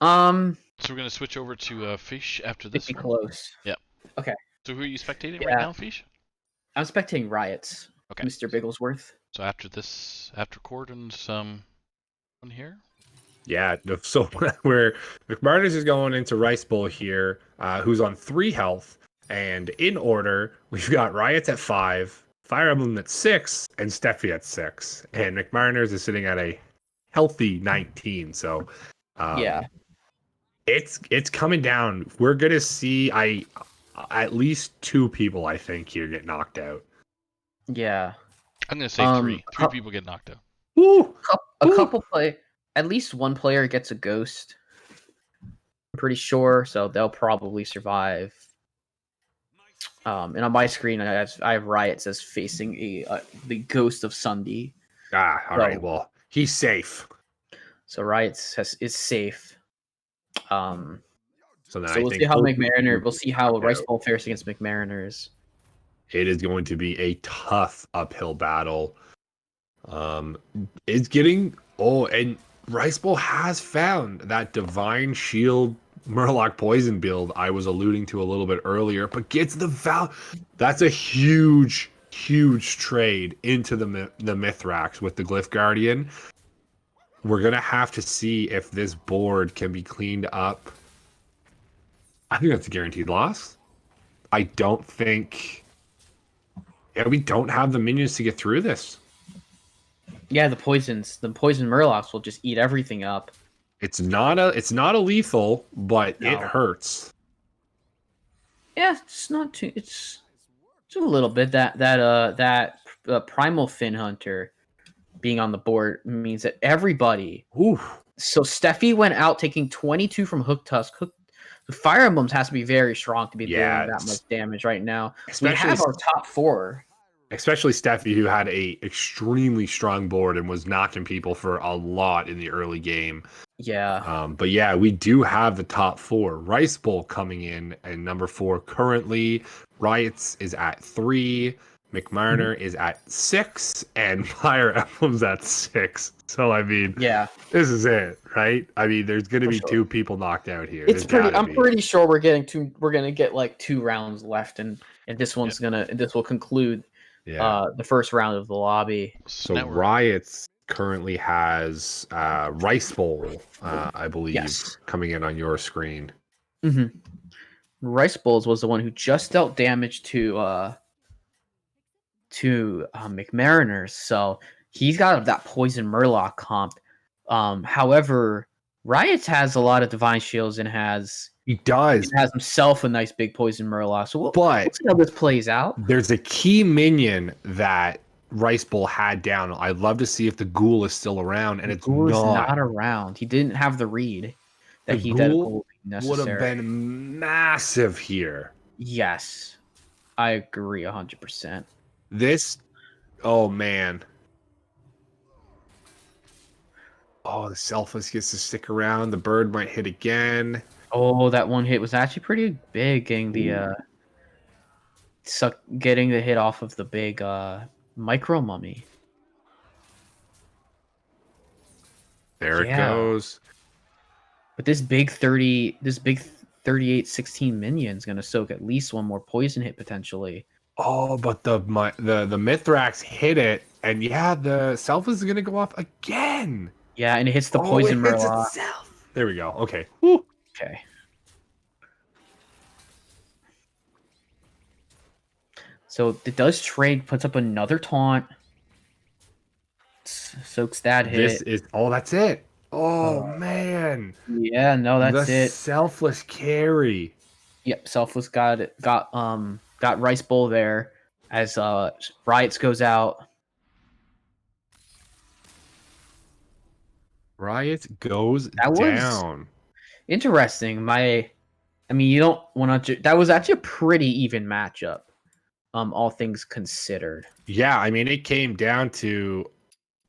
So we're gonna switch over to Fish after this Pretty one. close. Yep. Okay. So who are you spectating Yeah. right now, Fish? I'm spectating Riots. Okay. Mr. Bigglesworth. So after this, after Cordon's one here. Yeah, so where McMartin's is going into Rice Bowl here, who's on 3 health, and in order, we've got Riots at 5, Fire Emblem at 6, and Steffi at 6, and McMariners is sitting at a healthy 19. So, Yeah. it's coming down. We're gonna see at least 2 people, I think, here get knocked out. Yeah. I'm gonna say 3. 3 people get knocked out. Woo! A Ooh. couple at least one player gets a ghost. I'm pretty sure, so they'll probably survive. And on my screen, I have Riots as facing the ghost of Sunday. All right. So- Well, he's safe. So Riots is safe. So then So I we'll think see how both McMariner. people We'll see how knocked Rice out. Bowl fares against McMariners. It is going to be a tough uphill battle. It's getting and Rice Bowl has found that Divine Shield Murloc Poison build I was alluding to a little bit earlier, but gets the That's a huge trade into the Mithrax with the Glyph Guardian. We're gonna have to see if this board can be cleaned up. I think that's a guaranteed loss. I don't think. Yeah, we don't have the minions to get through this. Yeah, the poison Murlocs will just eat everything up. It's not a lethal, but it No. hurts. Yeah, it's not too. It's a little bit that Primal Fin Hunter being on the board means that everybody. Ooh. So Steffi went out taking 22 from Hook Tusk. The Fire Emblems has to be very strong to be doing that it's- much damage right now. We Especially have our top 4. Especially Steffi, who had a extremely strong board and was knocking people for a lot in the early game. Yeah. But yeah, we do have the top 4. Rice Bowl coming in at number 4 currently. Riots is at 3. McMariner is at 6, and Fire Emblem's at 6. So I mean, Yeah. this is it, right? I mean, there's going to For be sure. 2 people knocked out here. It's There's pretty. gotta I'm be. pretty sure we're gonna get like 2 rounds left, and this one's this will conclude Yeah. the first round of the lobby. So now we're- Riots currently has Rice Bowl, I believe, Yes. coming in on your screen. Mm-hmm. Rice Bowls was the one who just dealt damage to McMariners, so he's got that poison Murloc comp. However, Riots has a lot of divine shields and has He does, himself a nice big poison Murloc. So we'll but see how this plays out. there's a key minion that Rice Bowl had down. I'd love to see if the Ghoul is still around, and it's Ghoul is not. not around. He didn't have the read that The that Ghoul Ghoul would be Would have necessary. been massive here. Yes, I agree 100%. This, oh man. Oh, the Selfless gets to stick around. The bird might hit again. Oh, that one hit was actually pretty big, getting the getting the hit off of the big micro mummy. There it Yeah. goes. But this big 38-16 minion's gonna soak at least one more poison hit potentially. Oh, but the Mithrax hit it, And yeah, the Selfless is gonna go off again. Yeah, and it hits the Oh, poison it hits Murloc. itself. There we go. Okay. Woo. Okay. So it does trade, puts up another taunt. Soaks that This hit. is that's it. Oh man. Yeah, no, that's The it. Selfless carry. Yep, Selfless got Rice Bowl there as Riots goes out. Riot goes That was- down. Interesting. You don't want to. That was actually a pretty even matchup, all things considered. Yeah, I mean, it came down to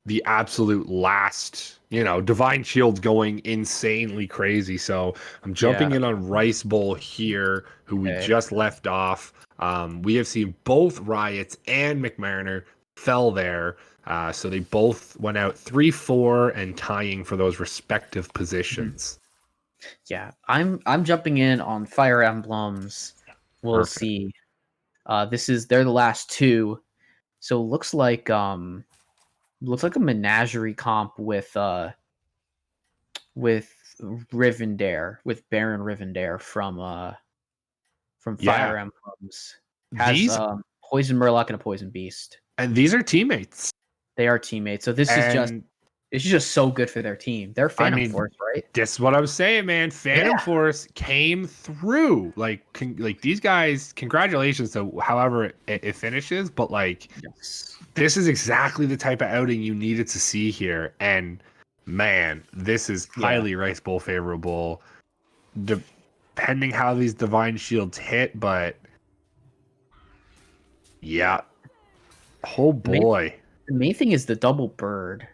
the absolute last, Divine Shield going insanely crazy. So I'm jumping in on Rice Bowl here, who we Okay. just left off. We have seen both Riots and McMariner fell there. So they both went out 3-4 and tying for those respective positions. Yeah, I'm jumping in on Fire Emblems. We'll Perfect. see. They're the last two, so looks like a menagerie comp with Rivendare, with Baron Rivendare from Fire Emblems. Has These Poison Murloc and a Poison Beast. and these are teammates. They are teammates, so this And is just so good for their team. They're Phantom Force, right? this is what I'm saying, man. Phantom Force came through. Like these guys, congratulations to however it finishes. But Yes. this is exactly the type of outing you needed to see here. And man, this is highly Rice Bowl favorable, depending how these Divine Shields hit. But yeah, oh boy. The main thing is the double bird.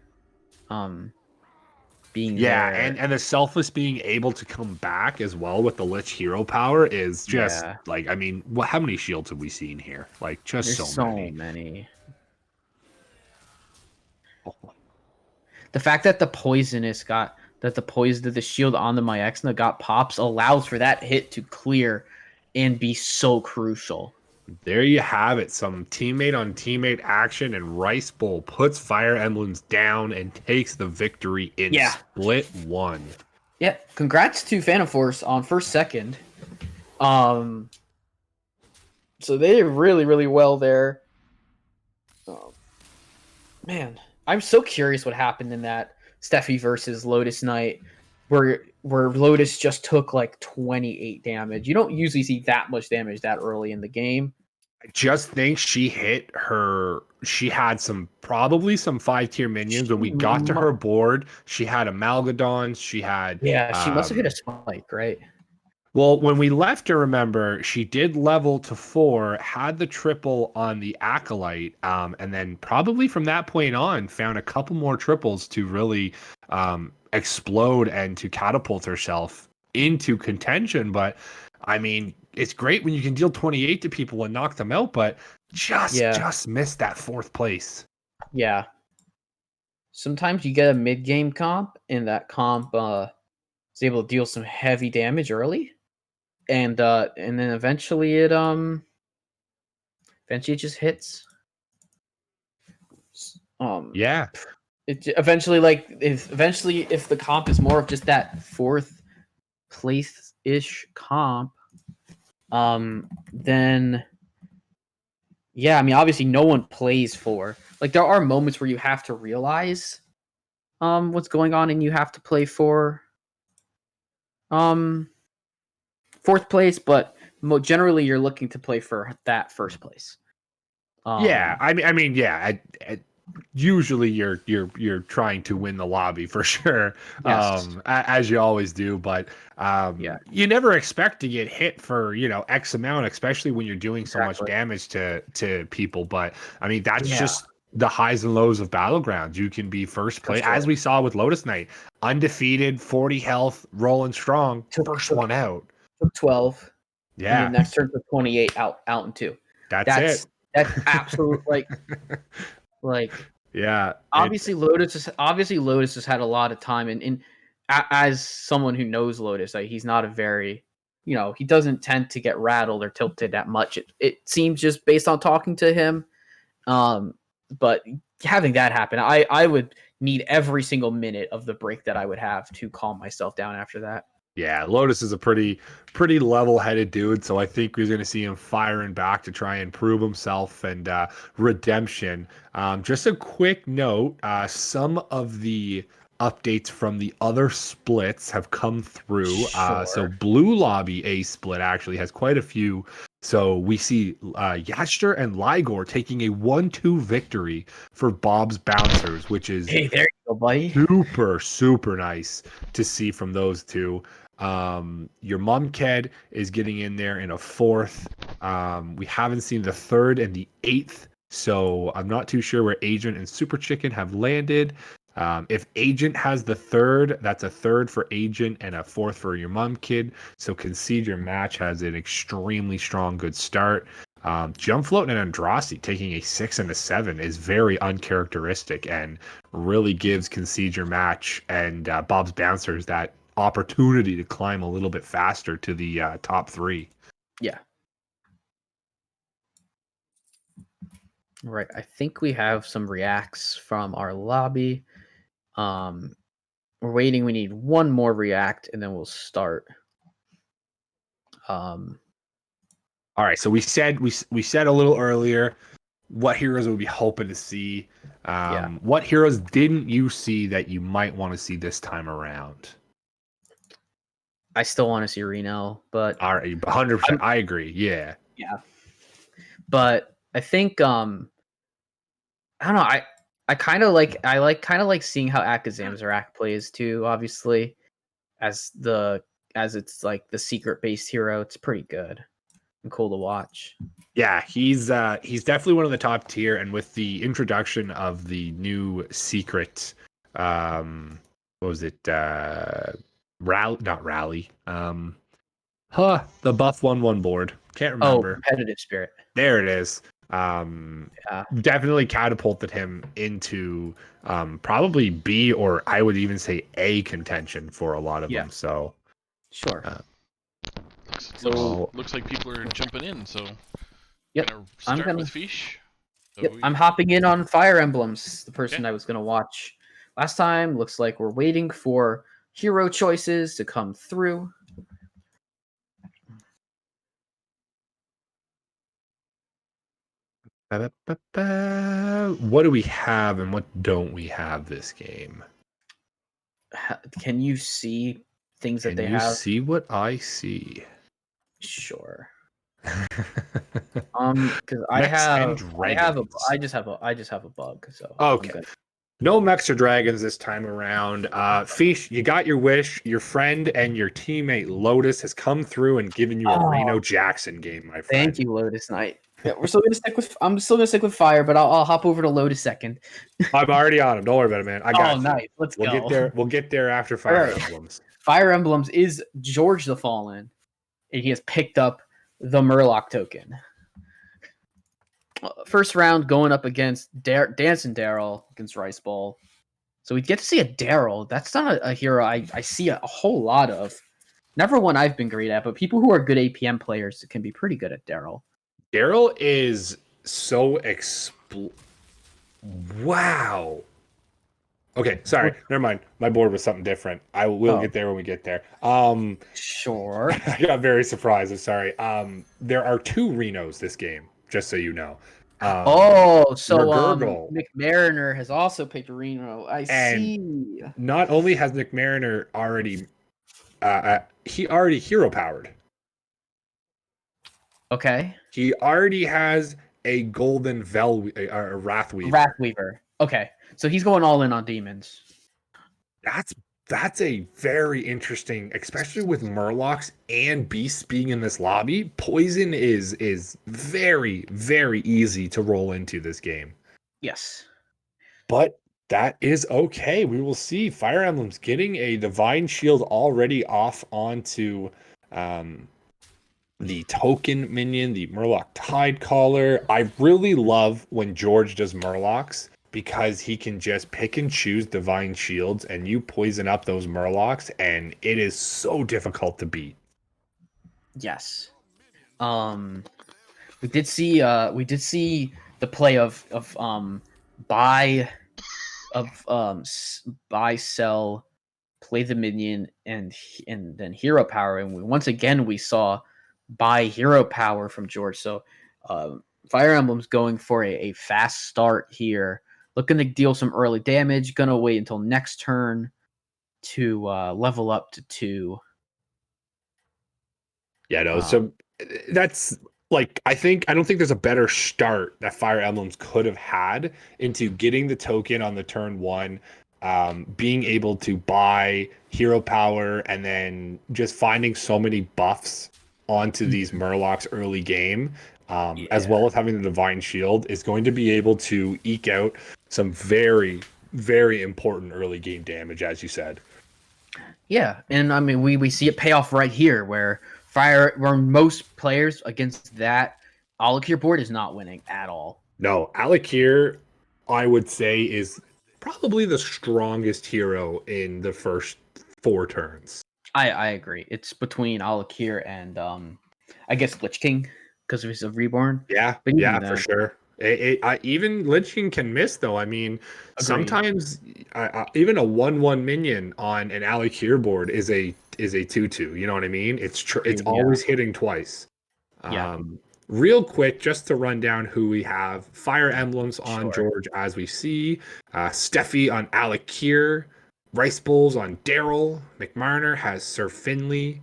Being there. and the Selfless being able to come back as well with the Lich hero power is just how many shields have we seen here? There's so many. many. The fact that the shield on the Myexna got pops allows for that hit to clear and be so crucial. There you have it. Some teammate on teammate action, and Rice Bowl puts Fire Emblems down and takes the victory in split one. Yeah, congrats to Phantom Force on second. So they did really, really well there. Man, I'm so curious what happened in that Steffi versus Lotus Knight, where Lotus just took 28 damage. You don't usually see that much damage that early in the game. I just think she hit her. She had probably some 5-tier minions when we got to her board. She had a Malgadon. She had she must have hit a spike, right? Well, when we left her, remember, she did level to 4, had the triple on the Acolyte, and then probably from that point on found a couple more triples to really explode and to catapult herself into contention. But I mean, it's great when you can deal 28 to people and knock them out, but just missed that 4th place. Yeah. Sometimes you get a mid-game comp, and that comp is able to deal some heavy damage early, and then eventually it just hits. Yeah. It eventually if the comp is more of just that 4th place ish comp, then obviously no one plays for, there are moments where you have to realize what's going on and you have to play for 4th place, but generally you're looking to play for that 1st place. Usually you're trying to win the lobby for sure, as you always do, but you never expect to get hit for X amount, especially when you're doing so much damage to people. But I mean, that's just the highs and lows of Battlegrounds. You can be 1st place, as we saw with Lotus Knight, undefeated, 40 health, rolling strong, first one out. Took 12. Yeah. And the next turn took 28 out in 2. That's it. That's absolute yeah. Obviously Lotus has had a lot of time, and as someone who knows Lotus, he's not a very, he doesn't tend to get rattled or tilted that much. It seems, just based on talking to him. but having that happen, I would need every single minute of the break that I would have to calm myself down after that. Yeah, Lotus is a pretty level-headed dude, so I think we're going to see him firing back to try and prove himself and redemption. Just a quick note: some of the updates from the other splits have come through. So Sure. Blue Lobby A split actually has quite a few. So we see Yatster and Ligor taking a 1-2 victory for Bob's Bouncers, which is Hey, there you go, buddy. super nice to see from those two. Your mom Ked is getting in there in a 4th. We haven't seen the 3rd and the 8th, so I'm not too sure where Agent and Super Chicken have landed. If Agent has the 3rd, that's a 3rd for Agent and a 4th for your mom kid. So Concede Your Match has an extremely strong, good start. Jump Float and Andrasi taking a 6 and a 7 is very uncharacteristic and really gives Concede Your Match and Bob's Bouncers that opportunity to climb a little bit faster to the top 3. Yeah. Right. I think we have some reacts from our lobby. We're waiting. We need one more react, and then we'll start. All right. So we said a little earlier what heroes would be hoping to see. What heroes didn't you see that you might want to see this time around? I still want to see Reno, but All right, 100%. I agree. Yeah. But I think I don't know. I kind of like seeing how Akazamzarak plays too. Obviously, as it's like the secret based hero, it's pretty good and cool to watch. Yeah, he's definitely one of the top tier, and with the introduction of the new secret, what was it? Rally. The buff 1/1 board. Can't remember. Competitive spirit. There it is. Definitely catapulted him into probably B, or I would even say A contention for a lot of them. So sure. Looks like people are jumping in. So yep, I'm gonna with Fish. So yep, I'm hopping in on Fire Emblems. The person I was gonna watch last time. Looks like we're waiting for hero choices to come through. What do we have and what don't we have this game? Can you see things that they have? Can you see what I see? Sure. Because I just have a bug. So okay. No Mechs or Dragons this time around. Fish, you got your wish. Your friend and your teammate Lotus has come through and given you a Reno Jackson game, my friend. Thank you, Lotus Knight. Yeah, I'm still gonna stick with Fire, but I'll hop over to Lotus second. I'm already on him. Don't worry about it, man. I got you. Nice. We'll go. We'll get there after Fire Emblems. Fire Emblems is George the Fallen, and he has picked up the Murloc token. First round going up against Dancing Daryl against Rice Ball. So we get to see a Daryl. That's not a hero I see a whole lot of. Never one I've been great at, but people who are good APM players can be pretty good at Daryl. Daryl is so wow. Okay, sorry. Never mind. My board was something different. We'll get there when we get there. Sure. I got very surprised. I'm sorry. There are 2 Renos this game, just so you know. McMariner has also picked Reno. I see. Not only has McMariner already he already hero powered. Okay. He already has a golden Wrathweaver. Wrathweaver. Okay. So he's going all in on demons. That's a very interesting, especially with Murlocs and Beasts being in this lobby. Poison is very, very easy to roll into this game. Yes. But that is okay. We will see. Fire Emblem's getting a Divine Shield already off onto the token minion, the Murloc Tidecaller. I really love when George does Murlocs, because he can just pick and choose Divine Shields and you poison up those Murlocs, and it is so difficult to beat. Yes. We did see the play of buy buy, sell, play the minion, and then hero power. And once again we saw buy hero power from George. So Fire Emblem's going for a fast start here, looking to deal some early damage. Gonna wait until next turn to level up to 2. Yeah, no. So that's like I don't think there's a better start that Fire Emblems could have had into getting the token on the turn 1, being able to buy hero power, and then just finding so many buffs onto these Murlocs early game, as well as having the Divine Shield, is going to be able to eke out some very, very important early game damage, as you said. Yeah, and I mean we see it pay off right here where most players against that Alakir board is not winning at all. No, Alakir, I would say, is probably the strongest hero in the first 4 turns. I agree. It's between Alakir and I guess Lich King because of his Reborn. Yeah, But even yeah, then- for sure. Even Lich King can miss, though. I mean, Agreed. sometimes even a 1/1 minion on an Alakir board is a 2/2. You know what I mean? It's Yeah. always hitting twice. Yeah. Real quick, just to run down who we have: Fire Emblems on Sure. George, as we see. Steffi on Alakir. Rice Bowls on Daryl. McMarner has Sir Finley.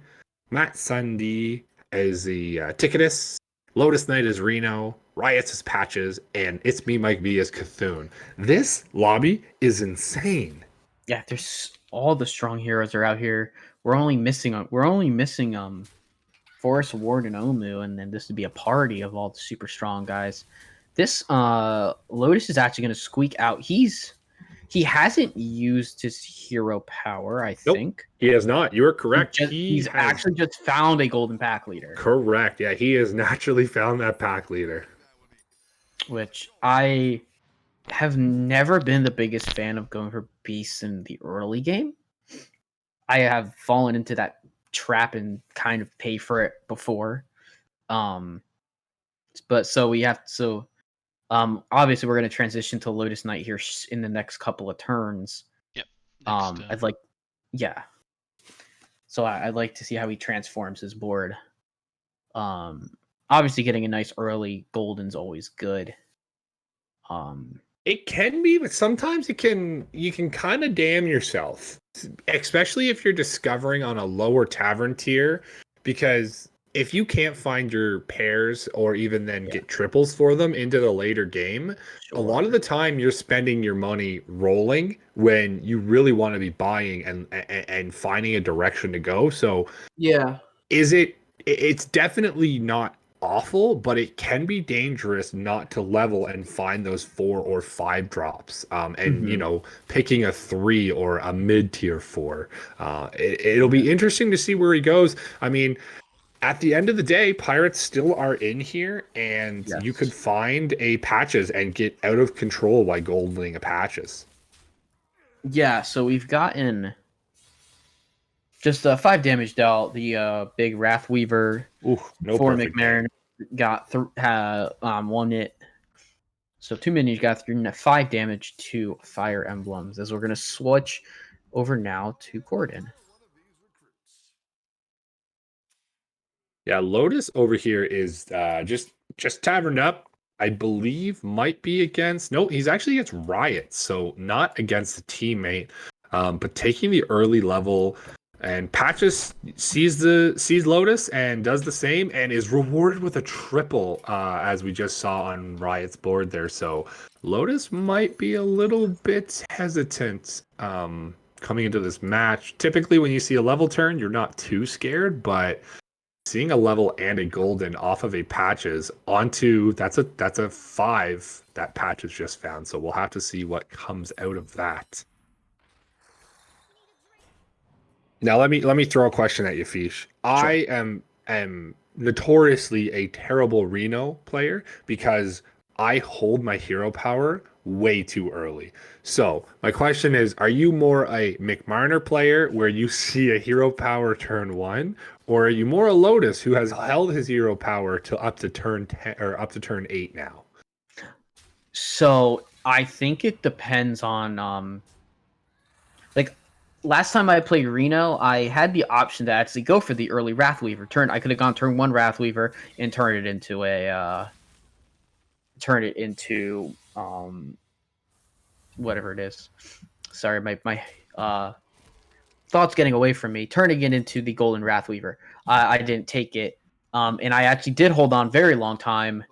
Matt Sunday is the Ticketus. Lotus Knight is Reno. Riots is Patches. And It's Me, Mike V is Cthulhu. This lobby is insane. Yeah, there's all the strong heroes are out here. We're only missing Forest Ward and Omu, and then this would be a party of all the super strong guys. This Lotus is actually going to squeak out. He hasn't used his hero power, I Nope. think. He has not. You are correct. He's actually just found a golden pack leader, Correct. Yeah, he has naturally found that pack leader. which I have never been the biggest fan of going for beasts in the early game. I have fallen into that trap and kind of pay for it before. But so we have obviously we're going to transition to Lotus Knight here in the next couple of turns. Next, I'd like so I'd like to see how he transforms his board. Obviously getting a nice early golden's always good. It can be, but sometimes you can kind of damn yourself, especially if you're discovering on a lower tavern tier, because if you can't find your pairs or even then get triples for them into the later game, a lot of the time you're spending your money rolling when you really want to be buying and finding a direction to go. So yeah, it's definitely not awful, but it can be dangerous not to level and find those 4 or 5 drops, and picking a 3 or a mid-tier 4. It'll be interesting to see where he goes. I mean, at the end of the day, Pirates still are in here, and you could find a Patches and get out of control by goldening a Patches. Yeah, so we've gotten just 5 damage dealt. The big Wrathweaver Ooh, no for perfect McMahon got 1 hit. So 2 minions got 5 damage to Fire Emblems, as we're going to switch over now to Gordon. Yeah, Lotus over here is just taverned up. I believe might be against. No, he's actually against Riot, so not against a teammate. But taking the early level, and Patches sees Lotus and does the same, and is rewarded with a triple, as we just saw on Riot's board there. So Lotus might be a little bit hesitant coming into this match. Typically, when you see a level turn, you're not too scared, but seeing a level and a golden off of a Patches onto that's a 5 that Patches just found. So we'll have to see what comes out of that. Now let me throw a question at you, Fish. Sure. I am notoriously a terrible Reno player because I hold my hero power way too early. So my question is, are you more a McMarner player where you see a hero power turn 1, or are you more a Lotus who has held his hero power till up to turn 10 or up to turn 8 now? So I think it depends on like last time I played Reno, I had the option to actually go for the early Wrathweaver turn. I could have gone turn 1 Wrathweaver and turn it into whatever it is. Sorry, my thoughts getting away from me. Turning it into the Golden Wrathweaver. I didn't take it, and I actually did hold on very long time.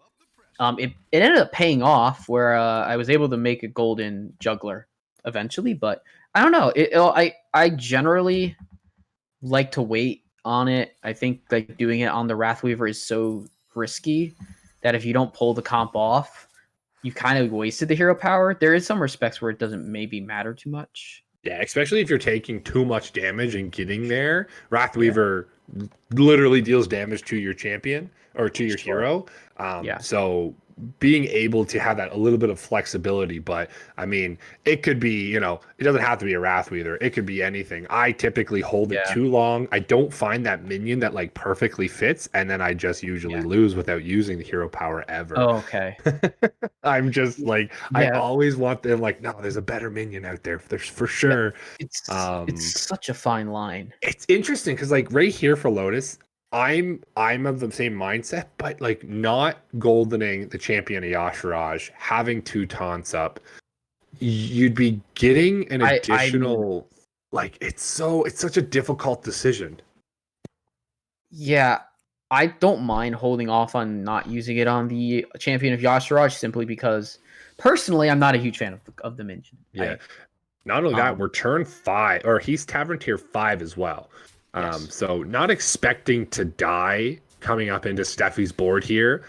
It ended up paying off where I was able to make a Golden Juggler eventually, but I don't know. I generally like to wait on it. I think like doing it on the Wrathweaver is so risky that if you don't pull the comp off, you kind of wasted the hero power. There is some respects where it doesn't maybe matter too much. Yeah, especially if you're taking too much damage and getting there. Wrathweaver literally deals damage to your champion or to your hero. So being able to have that a little bit of flexibility, but I mean, it could be, it doesn't have to be a Wrathweaver. It could be anything. I typically hold it too long. I don't find that minion that like perfectly fits, and then I just usually lose without using the hero power ever. Oh, okay. I'm just like, I always want them like, no, there's a better minion out there. There's for sure. It's such a fine line. It's interesting because like right here for Lotus, I'm of the same mindset, but like not goldening the champion of Yasharaj, having 2 taunts up, you'd be getting an additional like it's such a difficult decision. Yeah, I don't mind holding off on not using it on the champion of Yasharaj simply because personally I'm not a huge fan of the minion. Yeah. Not only that, we're turn 5, or he's Tavern tier 5 as well. So not expecting to die coming up into Steffi's board here.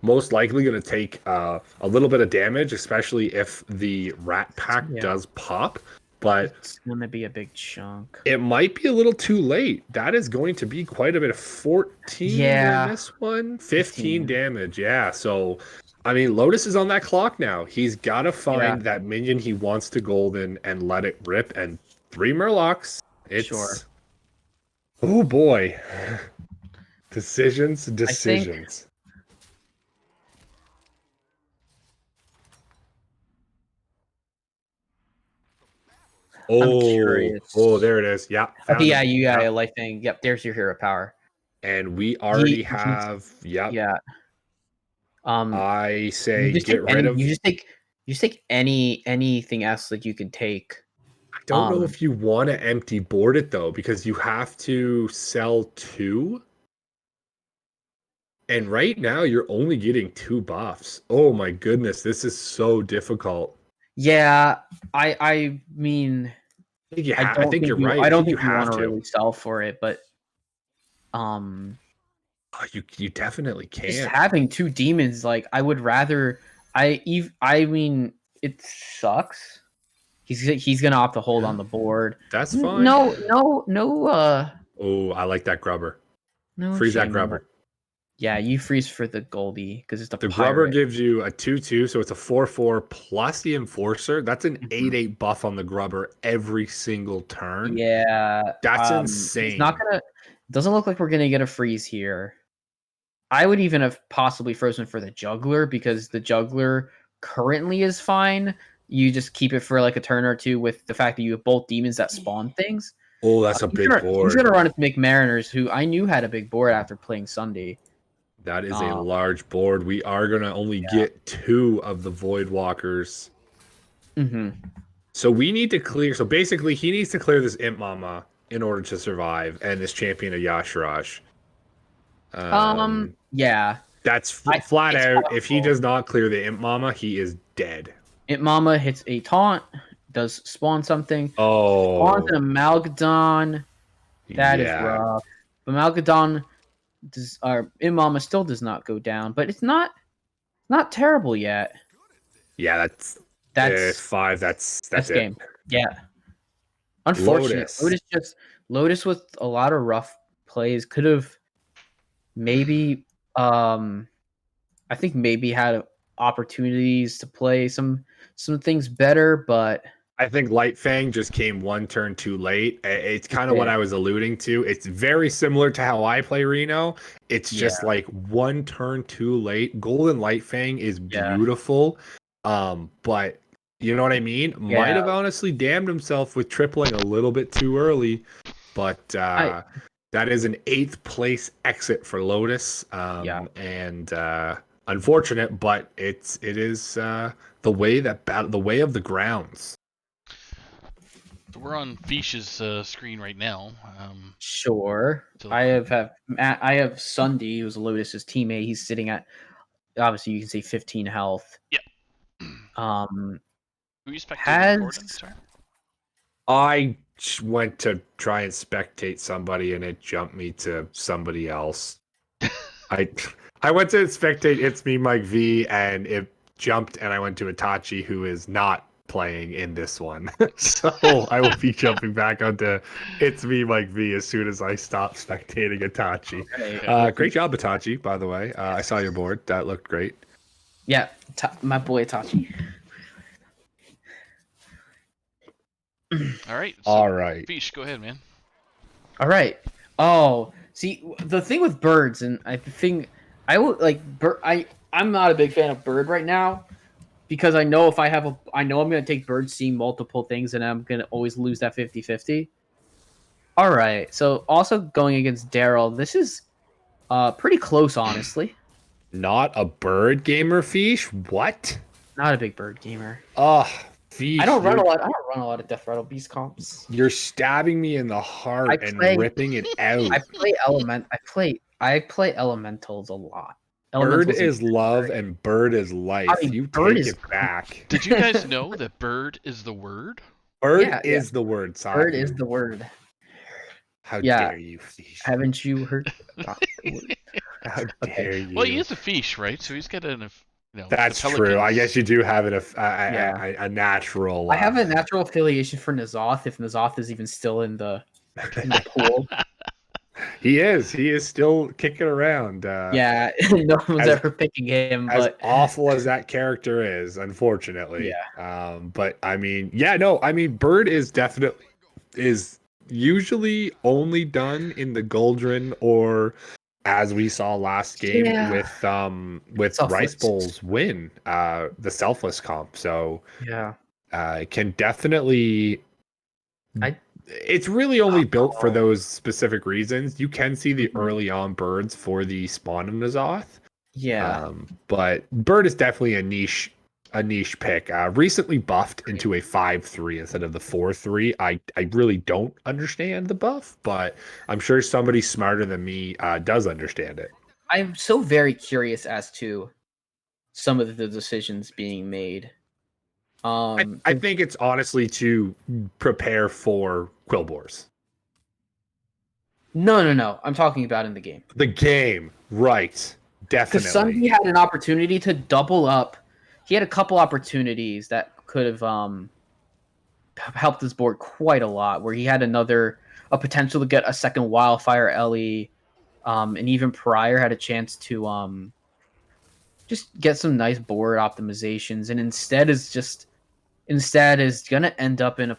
Most likely going to take a little bit of damage, especially if the Rat Pack does pop. But it's going to be a big chunk. It might be a little too late. That is going to be quite a bit of 14 in this one. 15 damage. Yeah. So, I mean, Lotus is on that clock now. He's got to find that minion he wants to golden and let it rip. And 3 Murlocs. It's... Oh boy. Decisions. I'm curious. Oh, there it is. Yeah. Yeah, you got a life thing. Yep, there's your hero power. And we already have Yeah. I say get rid of you just take anything else that you can take. I don't know if you want to empty board it though, because you have to sell 2. And right now you're only getting 2 buffs. Oh my goodness, this is so difficult. Yeah, I mean, I think you're right. I don't think you want to really sell for it, but you definitely can. Just having 2 demons, like I would rather. I mean, it sucks. He's gonna opt to hold on the board. That's fine. No. Oh, I like that grubber. No, freeze that grubber. Yeah, you freeze for the Goldie because it's the grubber gives you a 2/2, so it's a 4/4 plus the enforcer. That's an 8/8 buff on the grubber every single turn. Yeah, that's insane. It's not gonna. Doesn't look like we're gonna get a freeze here. I would even have possibly frozen for the juggler because the juggler currently is fine. You just keep it for like a turn or 2 with the fact that you have both demons that spawn things. Oh, that's a big board. He's gonna run it to make Mariners, who I knew had a big board after playing Sunday. That is a large board. We are gonna only get 2 of the Void Walkers. So we need to clear. So basically, he needs to clear this Imp Mama in order to survive, and this champion of Yasharaj. Yeah. That's flat out. If he does not clear the Imp Mama, he is dead. Imp Mama hits a taunt, does spawn something. Oh. Spawns an Amalgadon. That is rough. Amalgadon Imp Mama still does not go down, but it's not terrible yet. Yeah, that's 5. That's it. Game. Yeah. Unfortunate. Lotus with a lot of rough plays could have maybe I think maybe had opportunities to play some things better, but I think Light Fang just came 1 turn too late. It's kind of what I was alluding to. It's very similar to how I play Reno. It's just like 1 turn too late. Golden Light Fang is beautiful, But you know what I mean? Might Yeah. have honestly damned himself with tripling a little bit too early. But that is an 8th place exit for Lotus. Yeah. And unfortunate, but it is the way the way of the grounds. So we're on Fish's screen right now. Sure. So- I have Sunday, who's Lotus's teammate. He's sitting at, obviously you can say 15 health. Yep. Um, Who you spectating, Has- Gordon? Sorry. I went to try and spectate somebody, and it jumped me to somebody else. I went to spectate It's Me Mike V, and it jumped, and I went to Itachi, who is not playing in this one. So I will be jumping back onto It's Me Mike V as soon as I stop spectating Itachi. okay. Great job, Itachi, by the way. I saw your board. That looked great. Yeah, my boy Tachi. All right. So All right. Fish, go ahead, man. All right. Oh, see, the thing with birds, and I think I would like bird. I'm not a big fan of bird right now because I know if I have I know I'm going to take bird seeing multiple things, and I'm going to always lose that 50-50. All right. So also going against Daryl, this is pretty close, honestly. Not a bird gamer, Fish? What? Not a big bird gamer. Oh, Fish. I don't run a lot of Death Rattle Beast comps. You're stabbing me in the heart I and play- ripping it out. I play elementals a lot. Bird Elementals is love and bird is life. I mean, You bird take is- it back. Did you guys know that bird is the word? Bird Yeah, is the word. bird Saku. is the word. How yeah. dare you, Fish? Haven't you heard about the word? How dare you? Well, he is a fish, right? So he's got an, That's the true. I pelicans. guess you do have Yeah. a natural. I have a natural affiliation for Nazoth if Nazoth is even still in the pool. He is. He is still kicking around. Yeah, no one's as- ever picking him, As but awful as that character is, unfortunately. But I mean, yeah, no, I mean, Bird is usually only done in the Goldrin or as we saw last game Yeah. with Selfless. Rice Bowl's win, the selfless comp. So yeah. it can definitely I- it's really only built for those specific reasons. You can see the Mhm. early on birds for the spawn of Nazoth. Yeah. But Bird is definitely a niche pick. Recently buffed into a 5-3 instead of the 4-3. I really don't understand the buff, but I'm sure somebody smarter than me does understand it. I'm so very curious as to some of the decisions being made. I think it's honestly to prepare for Quillbores. No. I'm talking about in the game. The game, right? Definitely. Because Sunday had an opportunity to double up. He had a couple opportunities that could have helped his board quite a lot. Where he had a potential to get a second Wildfire Ellie, and even Prior had a chance to just get some nice board optimizations, and instead is gonna end up in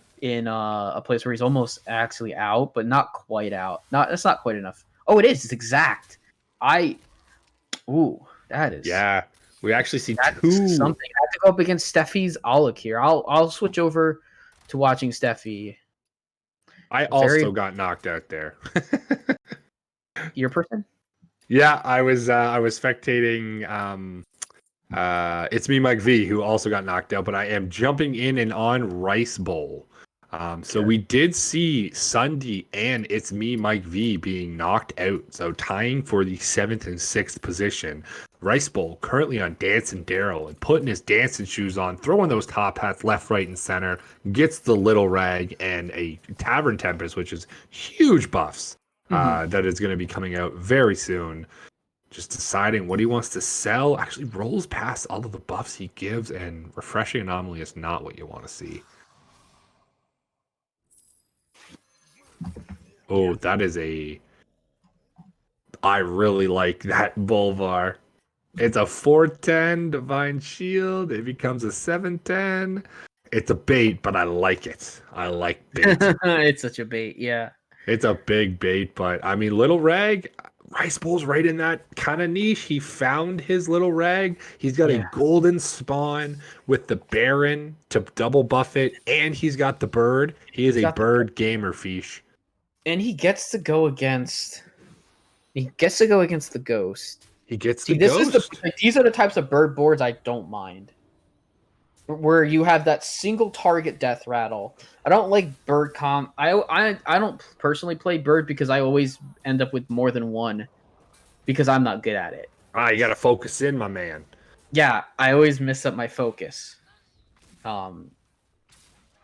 a place where he's almost actually out, but not quite out. That's not quite enough. Oh, it is. It's exact. That is. Yeah, we actually see That's two. something. I have to go up against Steffi's Alec here. I'll switch over to watching Steffi. I very- also got knocked out there. Your person? Yeah, I was spectating It's Me Mike V, who also got knocked out, but I am jumping in and on Rice Bowl. So we did see Sunday and It's Me Mike V being knocked out, so tying for the 7th and 6th position. Rice Bowl currently on Dancing Daryl and putting his dancing shoes on, throwing those top hats left, right, and center, gets the Little Rag and a Tavern Tempest, which is huge buffs. That is going to be coming out very soon. Just deciding what he wants to sell. Actually rolls past all of the buffs he gives, and Refreshing Anomaly is not what you want to see. Oh, that is I really like that Bulvar. It's a 410 Divine Shield. It becomes a 710. It's a bait, but I like it. I like bait. It's such a bait. Yeah. It's a big bait, but I mean, Little Rag, Rice Bowl's right in that kind of niche. He found his little rag. He's got a Yeah. golden spawn with the Baron to double buff it, and he's got the bird. He is He's a got the bird gamer fish. And he gets to go against. He gets to go against the ghost. He gets See, the this ghost. is like, these are the types of bird boards I don't mind. Where you have that single target death rattle. I don't like bird comp. I don't personally play bird because I always end up with more than one because I'm not good at it. You got to focus in, my man. Yeah, I always mess up my focus.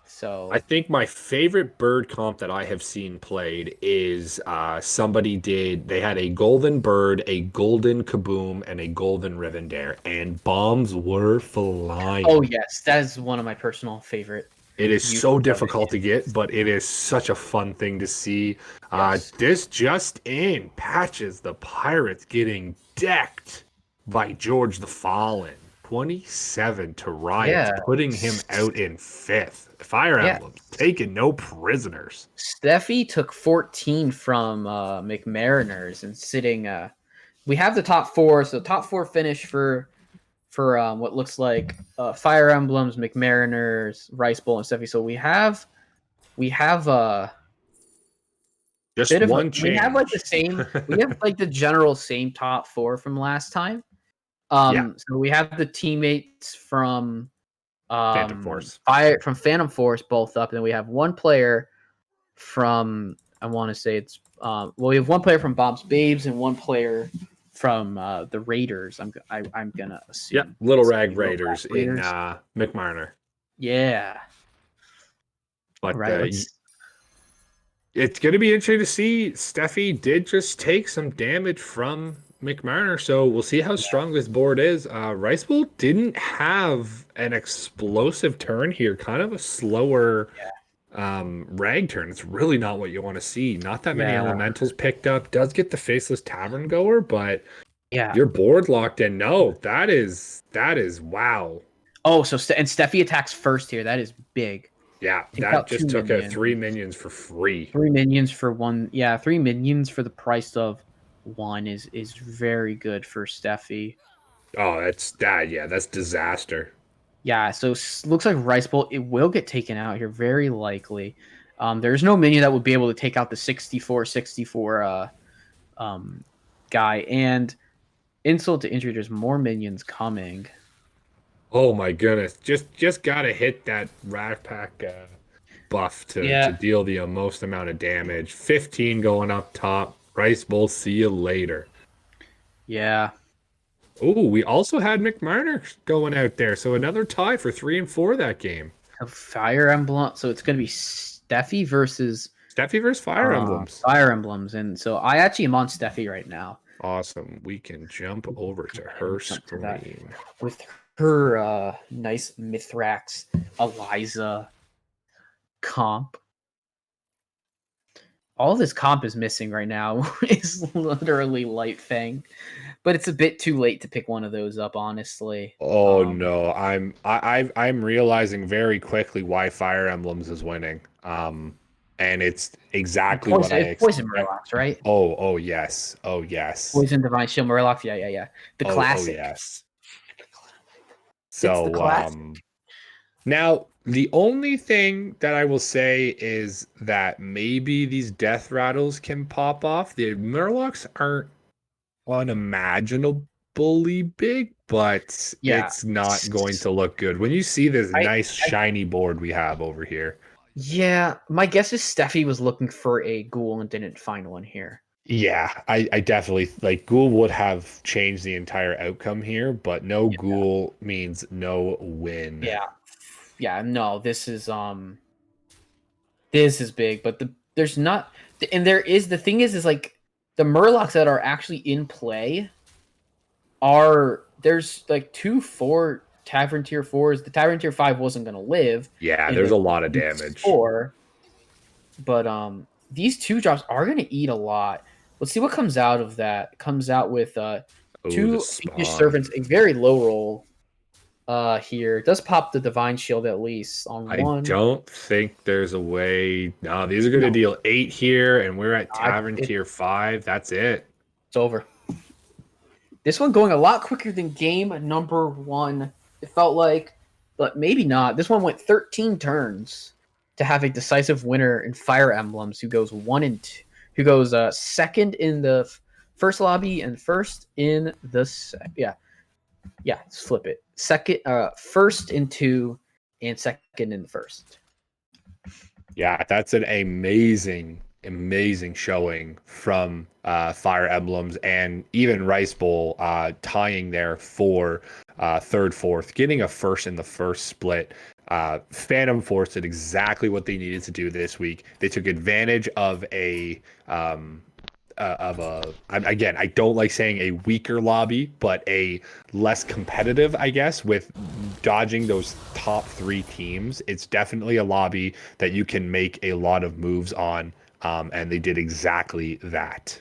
So I think my favorite bird comp that I have seen played is they had a golden bird, a golden kaboom, and a golden Rivendare, and bombs were flying. oh yes, that is one of my personal favorite. It is You so love it. difficult to get, but it is such a fun thing to see. Yes. This just in, Patches the Pirates getting decked by George the Fallen. 27 to Riot, Yeah. putting him out in 5th. Fire Yeah. Emblem, taking no prisoners. Steffi took 14 from McMariners and sitting. We have the top four, so top four finish for what looks like Fire Emblems, McMariners, Rice Bowl, and Steffi. So we have Just bit of one we change. have like the same. We have like the general same top four from last time. Yeah. So we have the teammates from Phantom Force. From Phantom Force both up, and then we have one player from I want to say it's we have one player from Bob's Babes and one player from the Raiders. I'm gonna assume. Yep, Little Rag Little Raiders Rag in Raiders. McMarner. Yeah. But Right. it's going to be interesting to see. Steffi did just take some damage from McMarner, so we'll see how strong this board is. Rice Bowl didn't have an explosive turn here, kind of a slower rag turn. It's really not what you want to see. Not that many Yeah. elementals picked up. Does get the Faceless Tavern Goer, but Yeah. your board locked in. No, that is wow. Oh, so and Steffi attacks first here. That is big. Yeah, Take that out just 2 took out minions. 3 minions for free. 3 minions for one. Yeah, 3 minions for the price of 1 is very good for Steffi. Oh, that's that. Yeah, that's disaster. Yeah, so looks like Rice Bowl, it will get taken out here, very likely. There's no minion that would be able to take out the 64 guy. And insult to injury, there's more minions coming. Oh my goodness! Just gotta hit that Rat Pack buff to deal the most amount of damage. 15 going up top. Rice Bowl, see you later. Yeah. Oh, we also had McMarner going out there, so another tie for 3 and 4 that game. A Fire Emblem. So it's going to be Steffi versus Steffi versus Fire Emblems. Fire Emblems. And so I actually am on Steffi right now Awesome. We can jump over to her jump to that. screen. with her nice Mithrax Eliza comp. All this comp is missing right now is literally Light Fang, but it's a bit too late to pick one of those up, honestly. Oh no, I'm realizing very quickly why Fire Emblems is winning. And it's exactly what I It's Poison expect. Murlocs, right? Oh yes. Oh yes. Poison Divine Shield Murlocs, yeah. The Oh, classic. Oh, yes. So classic. now the only thing that I will say is that maybe these death rattles can pop off. The Murlocs aren't unimaginably big, but Yeah. it's not going to look good. When you see this I- nice shiny board we have over here. Yeah, my guess is Steffi was looking for a ghoul and didn't find one here. Yeah, I definitely like Ghoul would have changed the entire outcome here, but no Ghoul means no win. Yeah, no, this is big, but there's not, and the thing is like the Murlocs that are actually in play there's like 2-4 Tavern Tier 4s. The Tavern Tier 5 wasn't gonna live. Yeah, in there's the a lot of damage. 4, but these 2 drops are gonna eat a lot. Let's see what comes out of that. Comes out with Ooh, 2 the Fiendish spawn. Servants, a very low roll. Here it does pop the Divine Shield at least on I one. don't think there's a way. No, these are going to No. deal 8 here, and we're at I- Tavern it- Tier 5. That's it. It's over. This one going a lot quicker than game number 1. It felt like, but maybe not. This one went 13 turns to have a decisive winner in Fire Emblems, who goes 1 and 2, who goes second in the first lobby and first in the let's flip it. Second, first in 2, and second in the first. Yeah, that's an amazing showing from Fire Emblems, and even Rice Bowl tying there for third, fourth, getting a first in the first split. Phantom Force did exactly what they needed to do this week. They took advantage of again, I don't like saying a weaker lobby, but a less competitive, I guess, with dodging those top 3 teams. It's definitely a lobby that you can make a lot of moves on, and they did exactly that.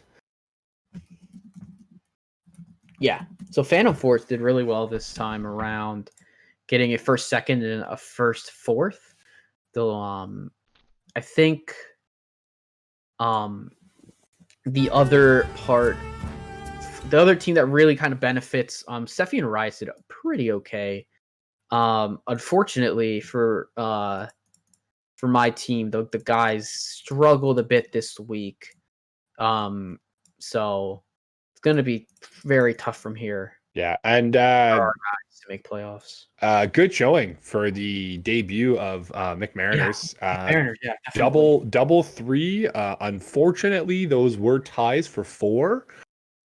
Yeah. So Phantom Force did really well this time around, getting a first, second, and a first, fourth. Though I think the other team that really kind of benefits, Steffi and Rice did pretty okay. Unfortunately for my team, the guys struggled a bit this week. So it's going to be very tough from here. Yeah, and for our guys to make playoffs. Good showing for the debut of McMariners. Mariners, yeah, definitely. Double 3. Unfortunately, those were ties for 4.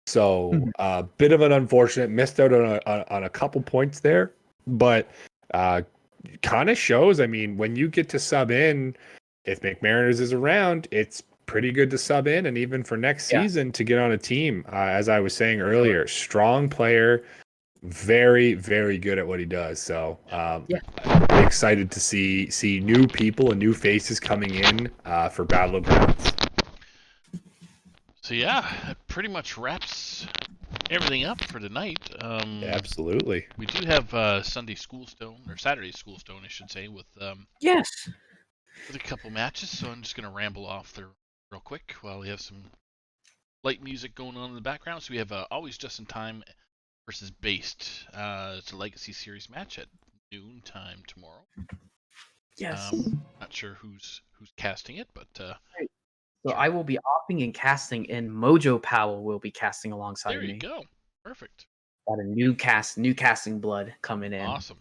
So a bit of an unfortunate, missed out on a couple points there, but kind of shows. I mean, when you get to sub in, if McMariners is around, it's pretty good to sub in, and even for next season to get on a team. As I was saying earlier, strong player, very, very good at what he does. So I'm excited to see new people and new faces coming in for Battlegrounds. So yeah, that pretty much wraps everything up for tonight. Absolutely. We do have Sunday Schoolstone, or Saturday Schoolstone, I should say, with with a couple matches. So I'm just gonna ramble off there real quick while we have some light music going on in the background. So we have Always Just in Time versus Based. It's a Legacy Series match at noon time tomorrow. Yes. Not sure who's casting it, but So I will be opting and casting, and Mojo Powell will be casting alongside me. There you go. Perfect. Got a new casting blood coming in. Awesome.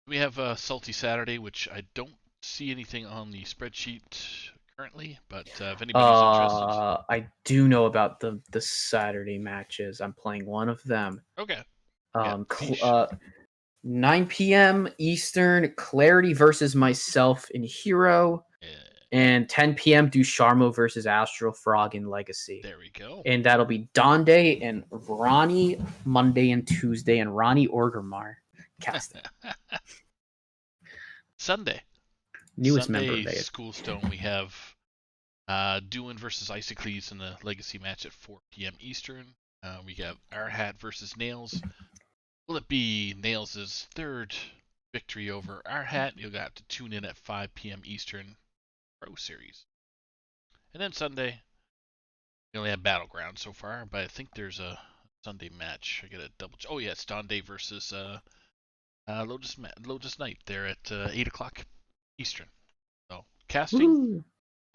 We have Salty Saturday, which I don't see anything on the spreadsheet currently, but if anybody's interested. I do know about the Saturday matches. I'm playing one of them. Okay. 9 p.m. Eastern, Clarity versus myself in Hero. And 10 p.m. Ducharmo versus Astral Frog in Legacy. There we go. And that'll be Donde and Ronnie Monday and Tuesday, and Ronnie Orgermar casting. Sunday. Newest Sunday member of Schoolstone, we have Duin versus Isocles in the Legacy match at 4 p.m. Eastern. We have Arhat versus Nails. Will it be Nails' third victory over Arhat? You'll have to tune in at 5 p.m. Eastern. Pro Series. And then Sunday, we only have Battleground so far, but I think there's a Sunday match. I gotta double check. Oh yeah, it's Donde versus Lotus Knight there at 8 o'clock Eastern. So casting,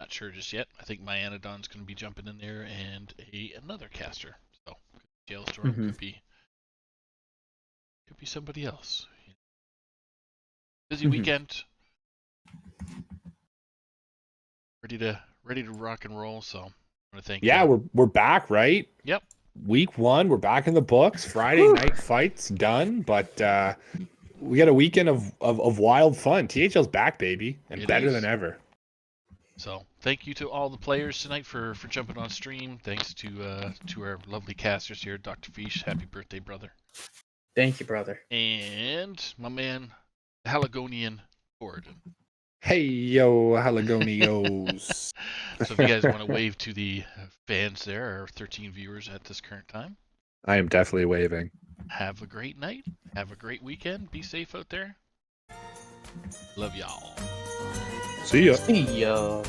not sure just yet. I think my Anodon's gonna be jumping in there, and another caster. So Jailstorm could be somebody else. Busy weekend. Ready to rock and roll. So I want to thank you. Yeah, we're back, right? Yep. Week 1, we're back in the books. Friday night fights done, but we got a weekend of wild fun. THL's back, baby, and better than ever. So thank you to all the players tonight for jumping on stream. Thanks to our lovely casters here, Dr. Fish. Happy birthday, brother. Thank you, brother. And my man, the Haligonian Gordon. Hey, yo, Haligonios. So if you guys want to wave to the fans there, our 13 viewers at this current time. I am definitely waving. Have a great night. Have a great weekend. Be safe out there. Love y'all. See ya. See ya.